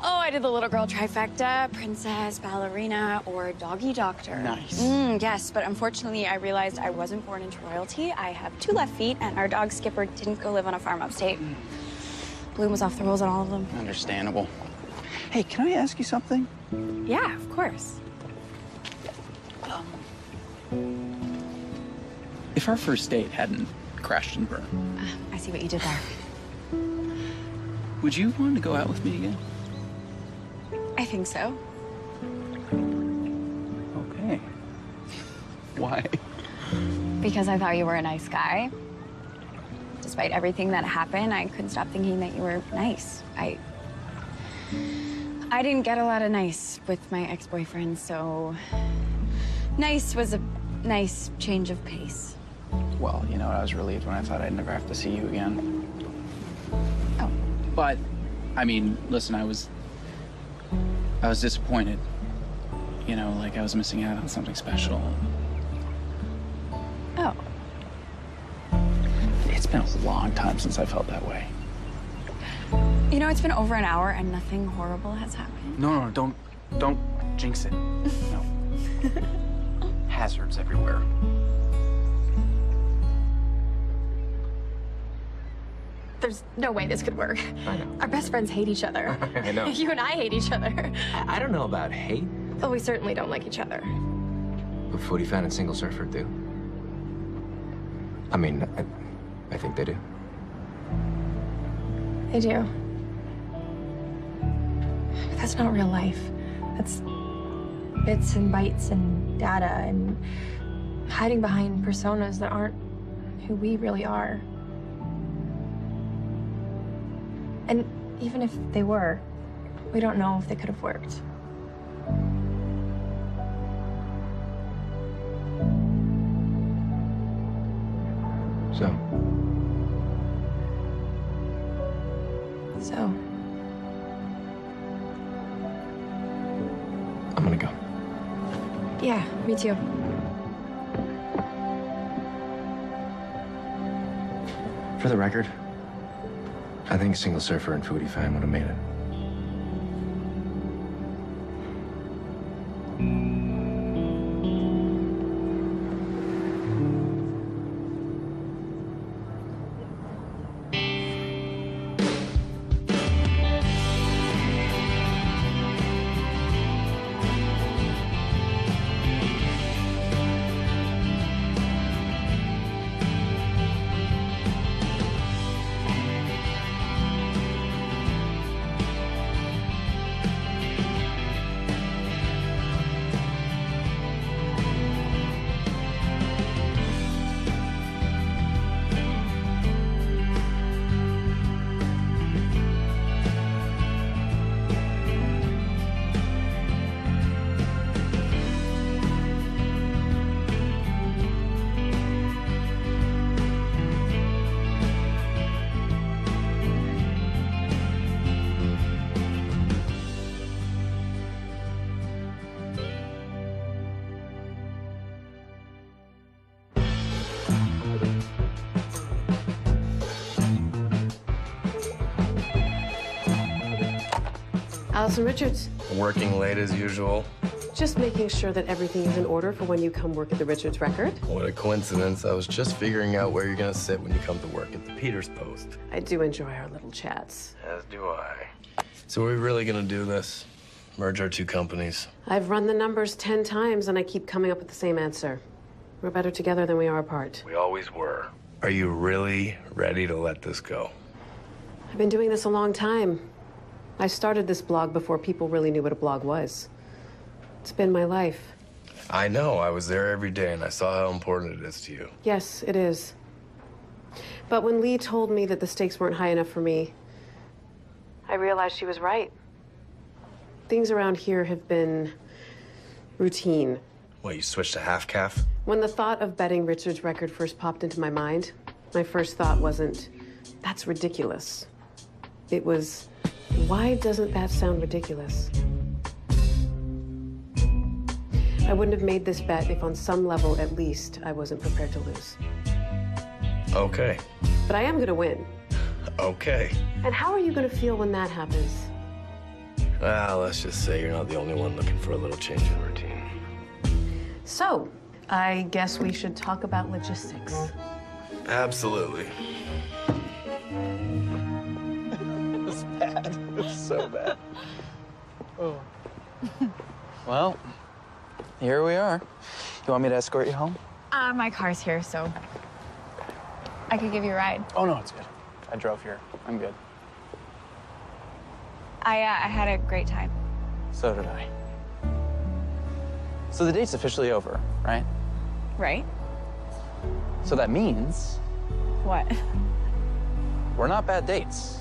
Oh, I did the little girl trifecta, princess, ballerina, or doggy doctor. Nice. Yes, but unfortunately, I realized I wasn't born into royalty. I have 2 left feet, and our dog Skipper didn't go live on a farm upstate. Bloom was off the rules on all of them. Understandable. Hey, can I ask you something? Yeah, of course. If our first date hadn't crashed and burned, I see what you did there. would you want to go out with me again? I think so. Okay. Why? Because I thought you were a nice guy. Despite everything that happened, I couldn't stop thinking that you were nice. I didn't get a lot of nice with my ex-boyfriend, so nice was a nice change of pace. Well, you know, I was relieved when I thought I'd never have to see you again. Oh. But, I mean, listen, I was disappointed. You know, like I was missing out on something special. Oh. It's been a long time since I felt that way. You know, it's been over an hour and nothing horrible has happened. No, don't jinx it. No. Hazards everywhere. There's no way this could work. I know. Our best friends hate each other. I know. You and I hate each other. I don't know about hate, Well, we certainly don't like each other. but Foodie Fan and Single Surfer do. I mean, I think they do. They do. But that's not real life. That's bits and bytes and data and hiding behind personas that aren't who we really are. And even if they were, we don't know if they could have worked. So, I'm gonna go. yeah, me too. For the record, I think Single Surfer and Foodie Fan would have made it. Allison Richards. Working late as usual. Just making sure that everything is in order for when you come work at the Richards Record. What a coincidence. I was just figuring out where you're gonna sit when you come to work at the Peters Post. I do enjoy our little chats. As do I. So are we really gonna do this? Merge our two companies? I've run the numbers 10 times and I keep coming up with the same answer. We're better together than we are apart. We always were. Are you really ready to let this go? I've been doing this a long time. I started this blog before people really knew what a blog was. It's been my life. I know. I was there every day and I saw how important it is to you. Yes, it is. But when Lee told me that the stakes weren't high enough for me, I realized she was right. Things around here have been routine. What, you switched to half calf? When the thought of betting Richards' record first popped into my mind, my first thought wasn't, that's ridiculous. It was, why doesn't that sound ridiculous? I wouldn't have made this bet if on some level, at least, I wasn't prepared to lose. Okay. But I am gonna win. Okay. And how are you gonna feel when that happens? Well, let's just say you're not the only one looking for a little change in routine. So, I guess we should talk about logistics. Absolutely. It's bad. It's so bad. Oh. Well, here we are. You want me to escort you home? My car's here, so I could give you a ride. Oh, no, it's good. I drove here. I'm good. I had a great time. So did I. So the date's officially over, right? Right? So that means What? we're not bad dates.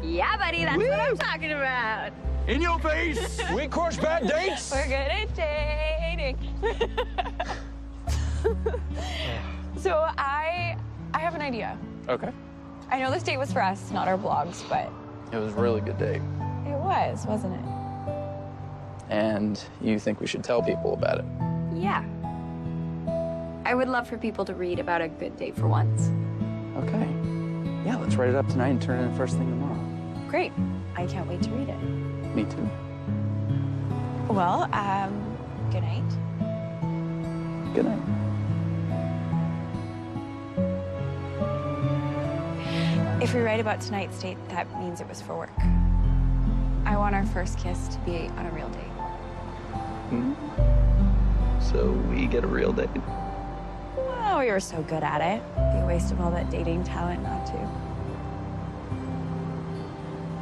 Yeah, buddy, that's what I'm talking about. In your face! We crush bad dates! We're good at dating. So I have an idea. Okay. I know this date was for us, not our blogs, but It was a really good date. it was, wasn't it? And you think we should tell people about it? Yeah. I would love for people to read about a good date for once. Okay. Yeah, let's write it up tonight and turn it in first thing tomorrow. Great. I can't wait to read it. Me too. Well, good night. Good night. If we write about tonight's date, that means it was for work. I want our first kiss to be on a real date. So we get a real date. Oh, we were so good at it. It'd be a waste of all that dating talent not to.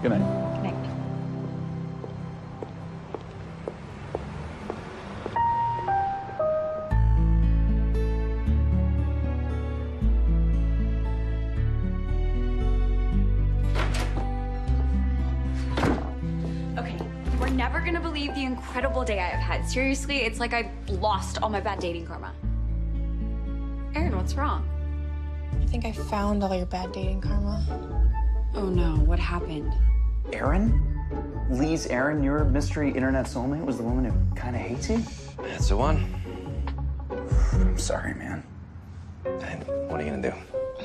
Good night. Good night. Okay, we're never gonna believe the incredible day I have had. Seriously, it's like I lost all my bad dating karma. Erin, what's wrong? I think I found all your bad dating karma. Oh no, what happened? Erin? Lee's Erin, your mystery internet soulmate, was the woman who kind of hates you? That's the one. I'm sorry, man. And what are you gonna do?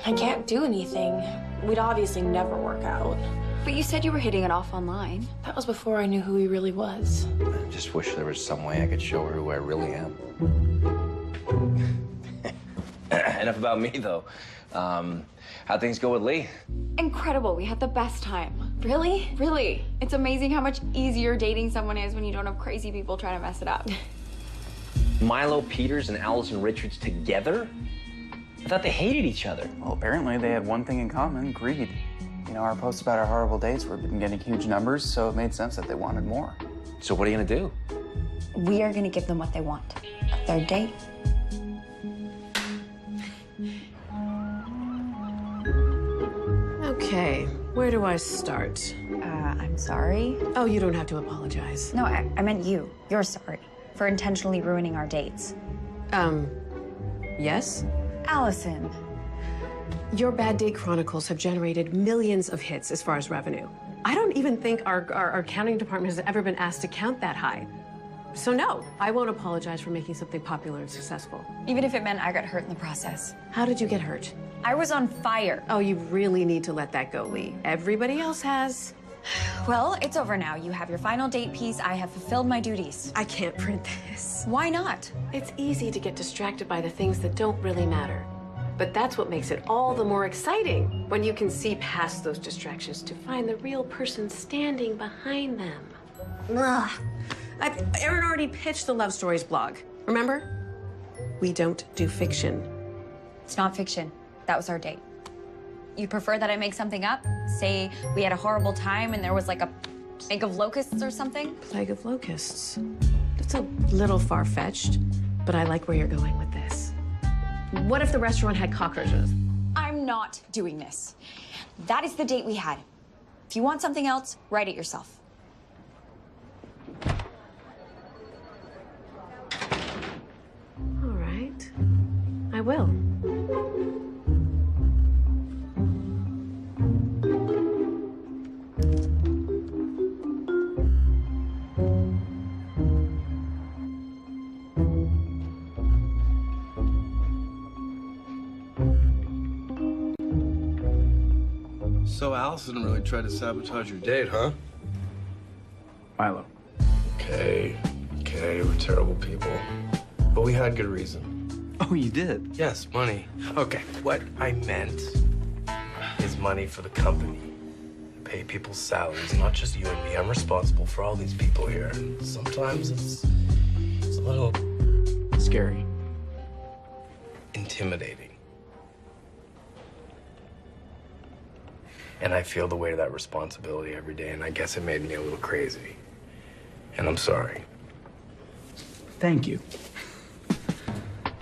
I can't do anything. We'd obviously never work out. But you said you were hitting it off online. That was before I knew who he really was. I just wish there was some way I could show her who I really am. Enough about me, though. How'd things go with Lee? Incredible, we had the best time. Really? Really. It's amazing how much easier dating someone is when you don't have crazy people trying to mess it up. Milo Peters and Allison Richards together? I thought they hated each other. Well, apparently they had one thing in common, greed. You know, our posts about our horrible dates were getting huge numbers, so it made sense that they wanted more. So what are you gonna do? We are gonna give them what they want. A third date. Okay, where do I start? I'm sorry. Oh, you don't have to apologize. No, I meant you. You're sorry for intentionally ruining our dates. Yes? Allison. Your Bad Date Chronicles have generated millions of hits as far as revenue. I don't even think our accounting department has ever been asked to count that high. So no, I won't apologize for making something popular and successful. Even if it meant I got hurt in the process. How did you get hurt? I was on fire. Oh, you really need to let that go, Lee. Everybody else has. Well, it's over now. You have your final date piece. I have fulfilled my duties. I can't print this. Why not? It's easy to get distracted by the things that don't really matter. But that's what makes it all the more exciting, when you can see past those distractions to find the real person standing behind them. Ugh. Erin already pitched the Love Stories blog, remember? We don't do fiction. It's not fiction. That was our date. You prefer that I make something up? Say we had a horrible time and there was like a plague of locusts or something? Plague of locusts. That's a little far-fetched, but I like where you're going with this. What if the restaurant had cockroaches? I'm not doing this. That is the date we had. If you want something else, write it yourself. All right. I will. So Allison really tried to sabotage your date, huh? Milo. Okay, we're terrible people. But we had good reason. Oh, you did? Yes, money. Okay, what I meant is money for the company. Pay people's salaries, not just you and me. I'm responsible for all these people here. And sometimes it's a little scary. intimidating. And I feel the weight of that responsibility every day, and I guess it made me a little crazy. And I'm sorry. Thank you.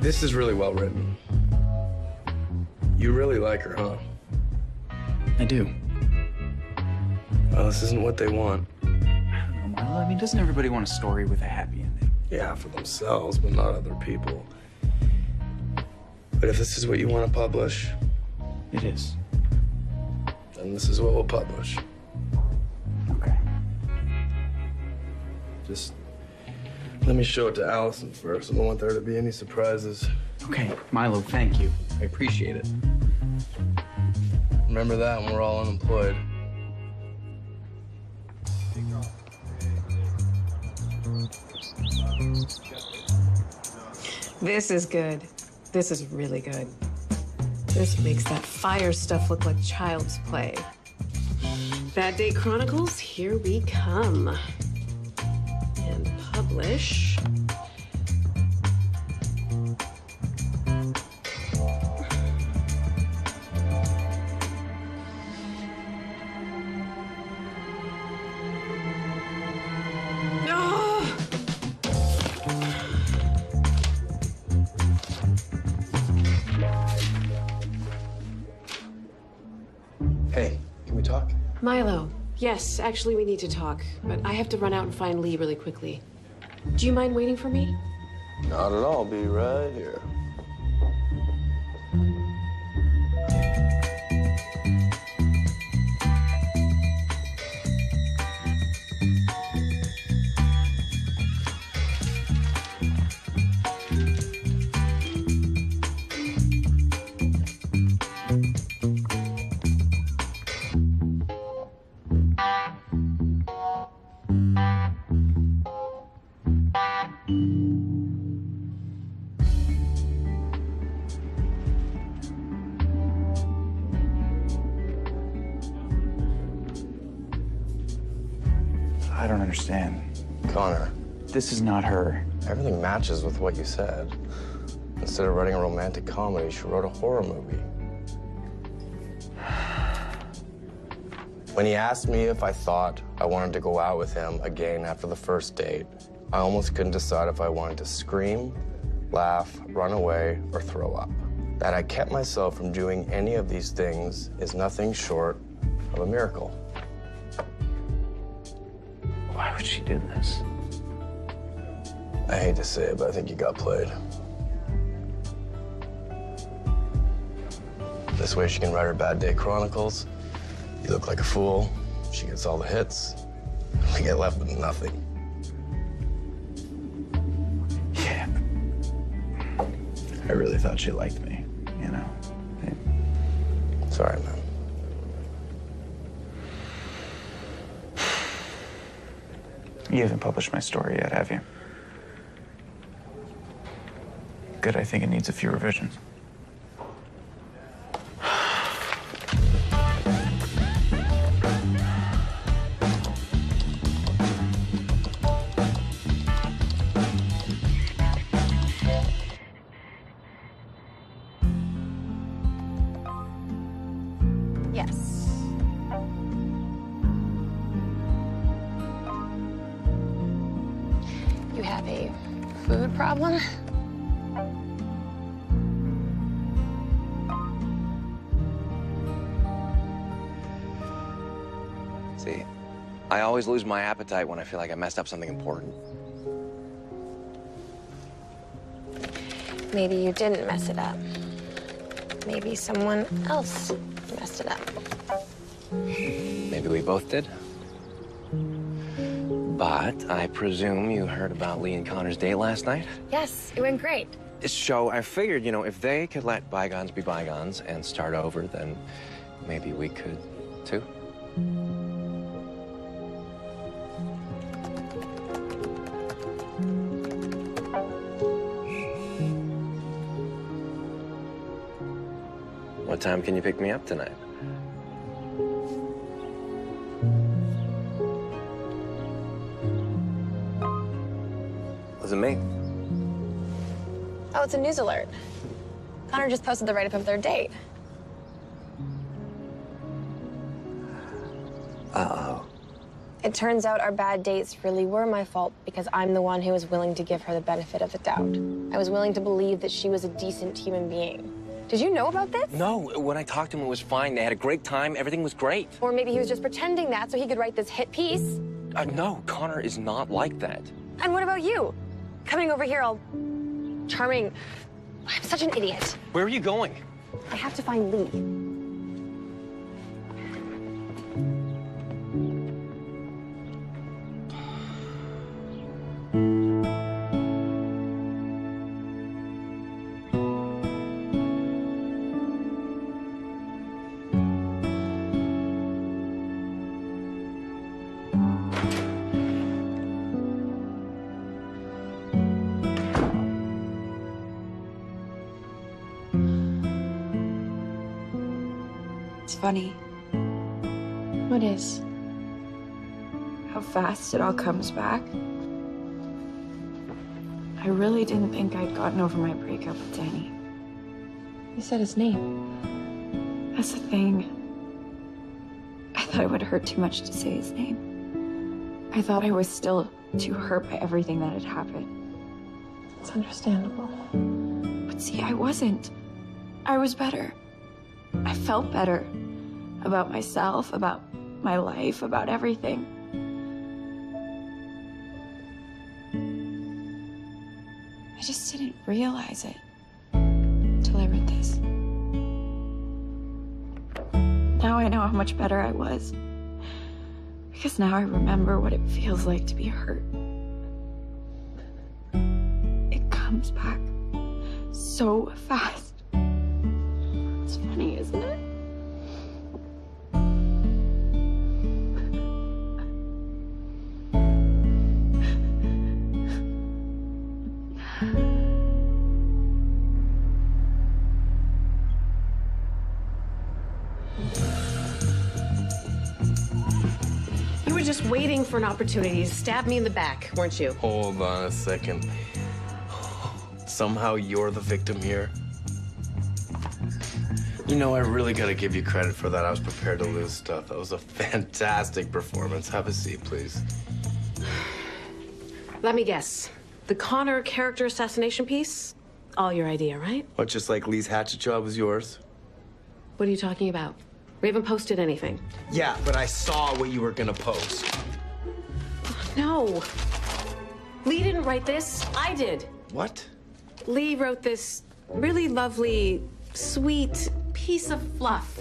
This is really well written. You really like her, huh? I do. Well, this isn't what they want. I don't know, Milo. I mean, doesn't everybody want a story with a happy ending? Yeah, for themselves, but not other people. But if this is what you want to publish, It is. then this is what we'll publish. Okay. Just let me show it to Allison first. I don't want there to be any surprises. Okay, Milo, thank you. I appreciate it. Remember that when we're all unemployed. This is good. This is really good. This makes that fire stuff look like child's play. Bad Day Chronicles, here we come. And publish. Hey, can we talk? Milo, yes, actually we need to talk, but I have to run out and find Lee really quickly. Do you mind waiting for me? Not at all. I'll be right here. I don't understand. Connor, This is not her. everything matches with what you said. Instead of writing a romantic comedy, she wrote a horror movie. When he asked me if I thought I wanted to go out with him again after the first date, I almost couldn't decide if I wanted to scream, laugh, run away, or throw up. That I kept myself from doing any of these things is nothing short of a miracle. Why would she do this? I hate to say it, but I think you got played. This way she can write her Bad Day Chronicles. You look like a fool. She gets all the hits. We get left with nothing. Yeah. I really thought she liked me, you know? Sorry, man. You haven't published my story yet, have you? Good, I think it needs a few revisions. Yes. You have a food problem? See, I always lose my appetite when I feel like I messed up something important. Maybe you didn't mess it up. Maybe someone else messed it up. Maybe we both did. But I presume you heard about Lee and Connor's date last night? Yes, it went great. So I figured, if they could let bygones be bygones and start over, then maybe we could, too. What time can you pick me up tonight? Was it me? Oh, it's a news alert. Connor just posted the write-up of their date. Uh-oh. It turns out our bad dates really were my fault because I'm the one who was willing to give her the benefit of the doubt. I was willing to believe that she was a decent human being. Did you know about this? No, when I talked to him, it was fine. They had a great time. Everything was great. Or maybe he was just pretending that so he could write this hit piece. No, Connor is not like that. And what about you? Coming over here all charming. I'm such an idiot. Where are you going? I have to find Lee. It's funny What is? how fast it all comes back. I really didn't think I'd gotten over my breakup with Danny. You said his name. That's the thing. I thought it would hurt too much to say his name. I thought I was still too hurt by everything that had happened. It's understandable. But see, I wasn't. I was better. I felt better about myself, about my life, about everything. I just didn't realize it until I read this. Now I know how much better I was. Because now I remember what it feels like to be hurt. It comes back so fast. It's funny, isn't it? You were just waiting for an opportunity to stab me in the back, weren't you? Hold on a second. Somehow you're the victim here. You know, I really gotta give you credit for that. I was prepared to lose stuff. That was a fantastic performance. Have a seat, please. Let me guess. The Connor character assassination piece? All your idea, right? What, just like Lee's hatchet job was yours? What are you talking about? We haven't posted anything. Yeah, but I saw what you were gonna post. No. Lee didn't write this. I did. What? Lee wrote this really lovely, sweet piece of fluff.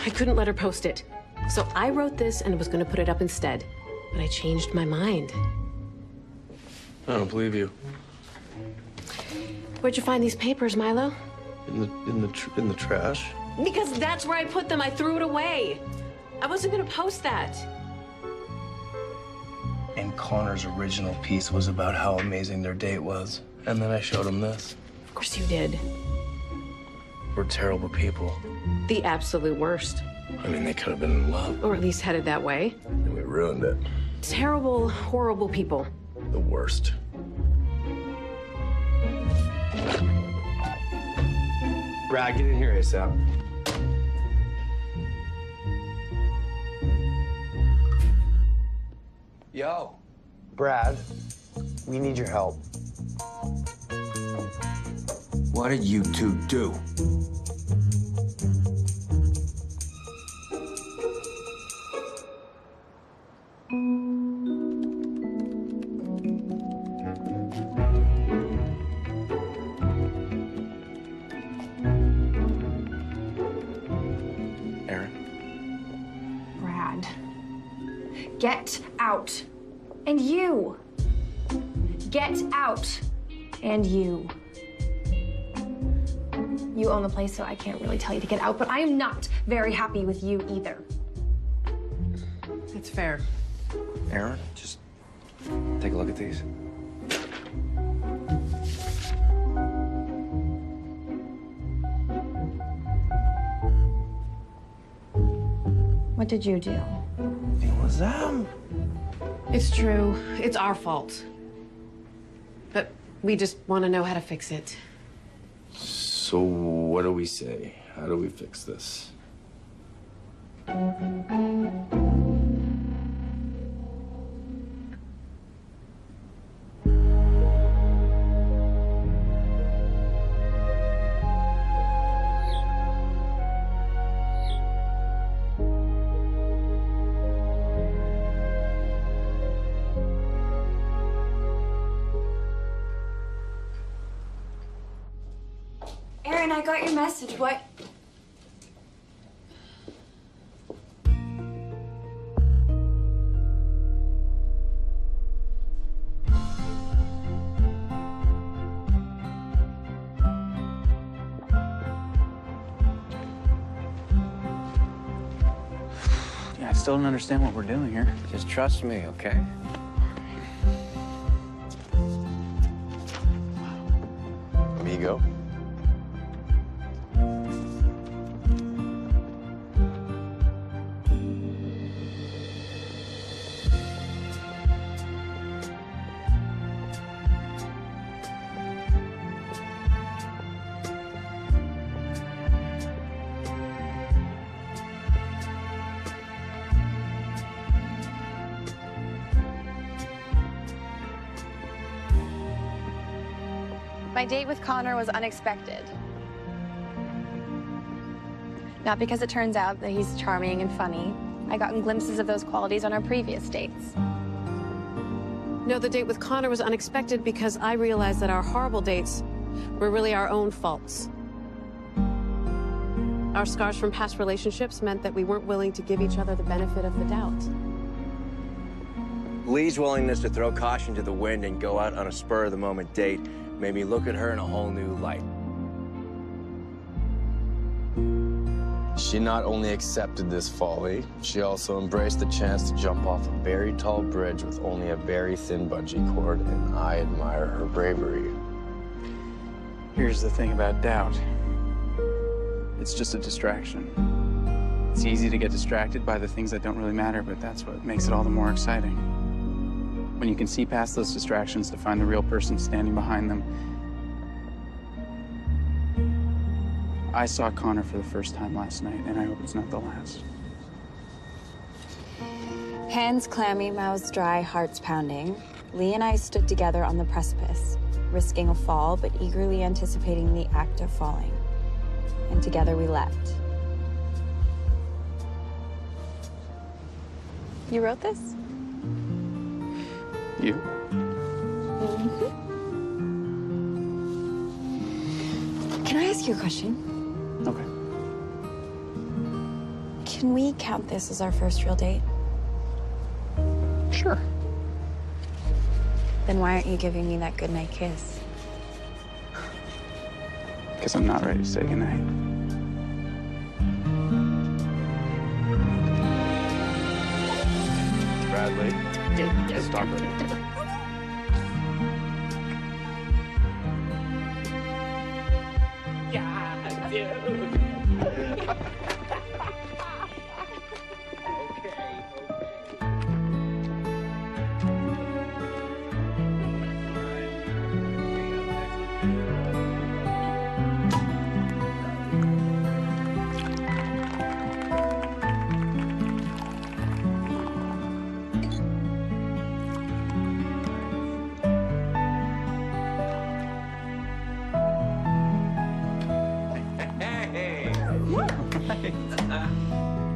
I couldn't let her post it. So I wrote this and was going to put it up instead. But I changed my mind. I don't believe you. Where'd you find these papers, Milo? In the trash. Because that's where I put them. I threw it away. I wasn't going to post that. And Connor's original piece was about how amazing their date was. And then I showed him this. Of course you did. We're terrible people. The absolute worst. I mean, they could have been in love. Or at least headed that way. And we ruined it. Terrible, horrible people. The worst. Brad, get in here ASAP. Yo. Brad, we need your help. What did you two do? Brad. Get out. And you. Get out. And you. You own the place, so I can't really tell you to get out, but I am not very happy with you either. That's fair. Aaron, just take a look at these. What did you do? It was them. It's true. It's our fault. But we just want to know how to fix it. So what do we say? How do we fix this? Aaron, I got your message. What? Yeah, I still don't understand what we're doing here. Just trust me, okay? Amigo. My date with Connor was unexpected. Not because it turns out that he's charming and funny. I gotten glimpses of those qualities on our previous dates. No, the date with Connor was unexpected because I realized that our horrible dates were really our own faults. Our scars from past relationships meant that we weren't willing to give each other the benefit of the doubt. Lee's willingness to throw caution to the wind and go out on a spur-of-the-moment date made me look at her in a whole new light. She not only accepted this folly, she also embraced the chance to jump off a very tall bridge with only a very thin bungee cord, and I admire her bravery. Here's the thing about doubt. It's just a distraction. It's easy to get distracted by the things that don't really matter, but that's what makes it all the more exciting. When you can see past those distractions to find the real person standing behind them. I saw Connor for the first time last night, and I hope it's not the last. Hands clammy, mouths dry, hearts pounding. Lee and I stood together on the precipice, risking a fall, but eagerly anticipating the act of falling. And together we leapt. You wrote this? You? Can I ask you a question? Okay. Can we count this as our first real date? Sure. Then why aren't you giving me that goodnight kiss? Because I'm not ready to say goodnight. Bradley, stop it.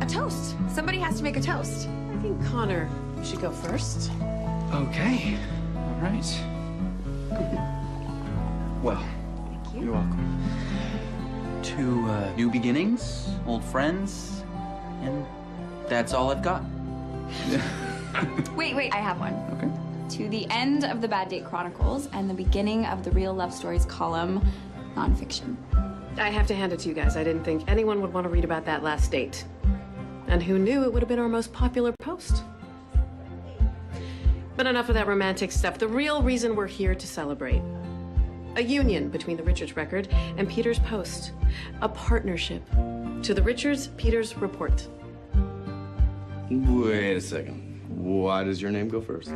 A toast. Somebody has to make a toast. I think Connor should go first. Okay. All right. Well, you're welcome. To new beginnings, old friends, and that's all I've got. Wait, I have one. Okay. To the end of the Bad Date Chronicles and the beginning of the Real Love Stories column, nonfiction. I have to hand it to you guys. I didn't think anyone would want to read about that last date. And who knew it would have been our most popular post? But enough of that romantic stuff. The real reason we're here to celebrate. A union between the Richards record and Peter's Post. A partnership. To the Richards-Peters report. Wait a second. Why does your name go first?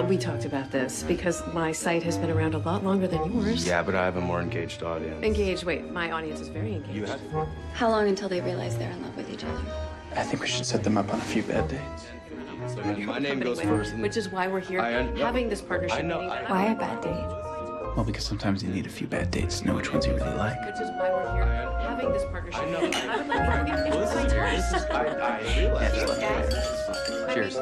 We talked about this because my site has been around a lot longer than yours. Yeah, but I have a more engaged audience. Engaged? Wait, my audience is very engaged. You have? How long until they realize they're in love with each other? I think we should set them up on a few bad dates. So my name goes Company first. which is why we're here having this partnership meeting. Why a bad date? Well, because sometimes you need a few bad dates to know which ones you really like. Which is why we're here having this partnership meeting. I would like you to get this I realize. Cheers.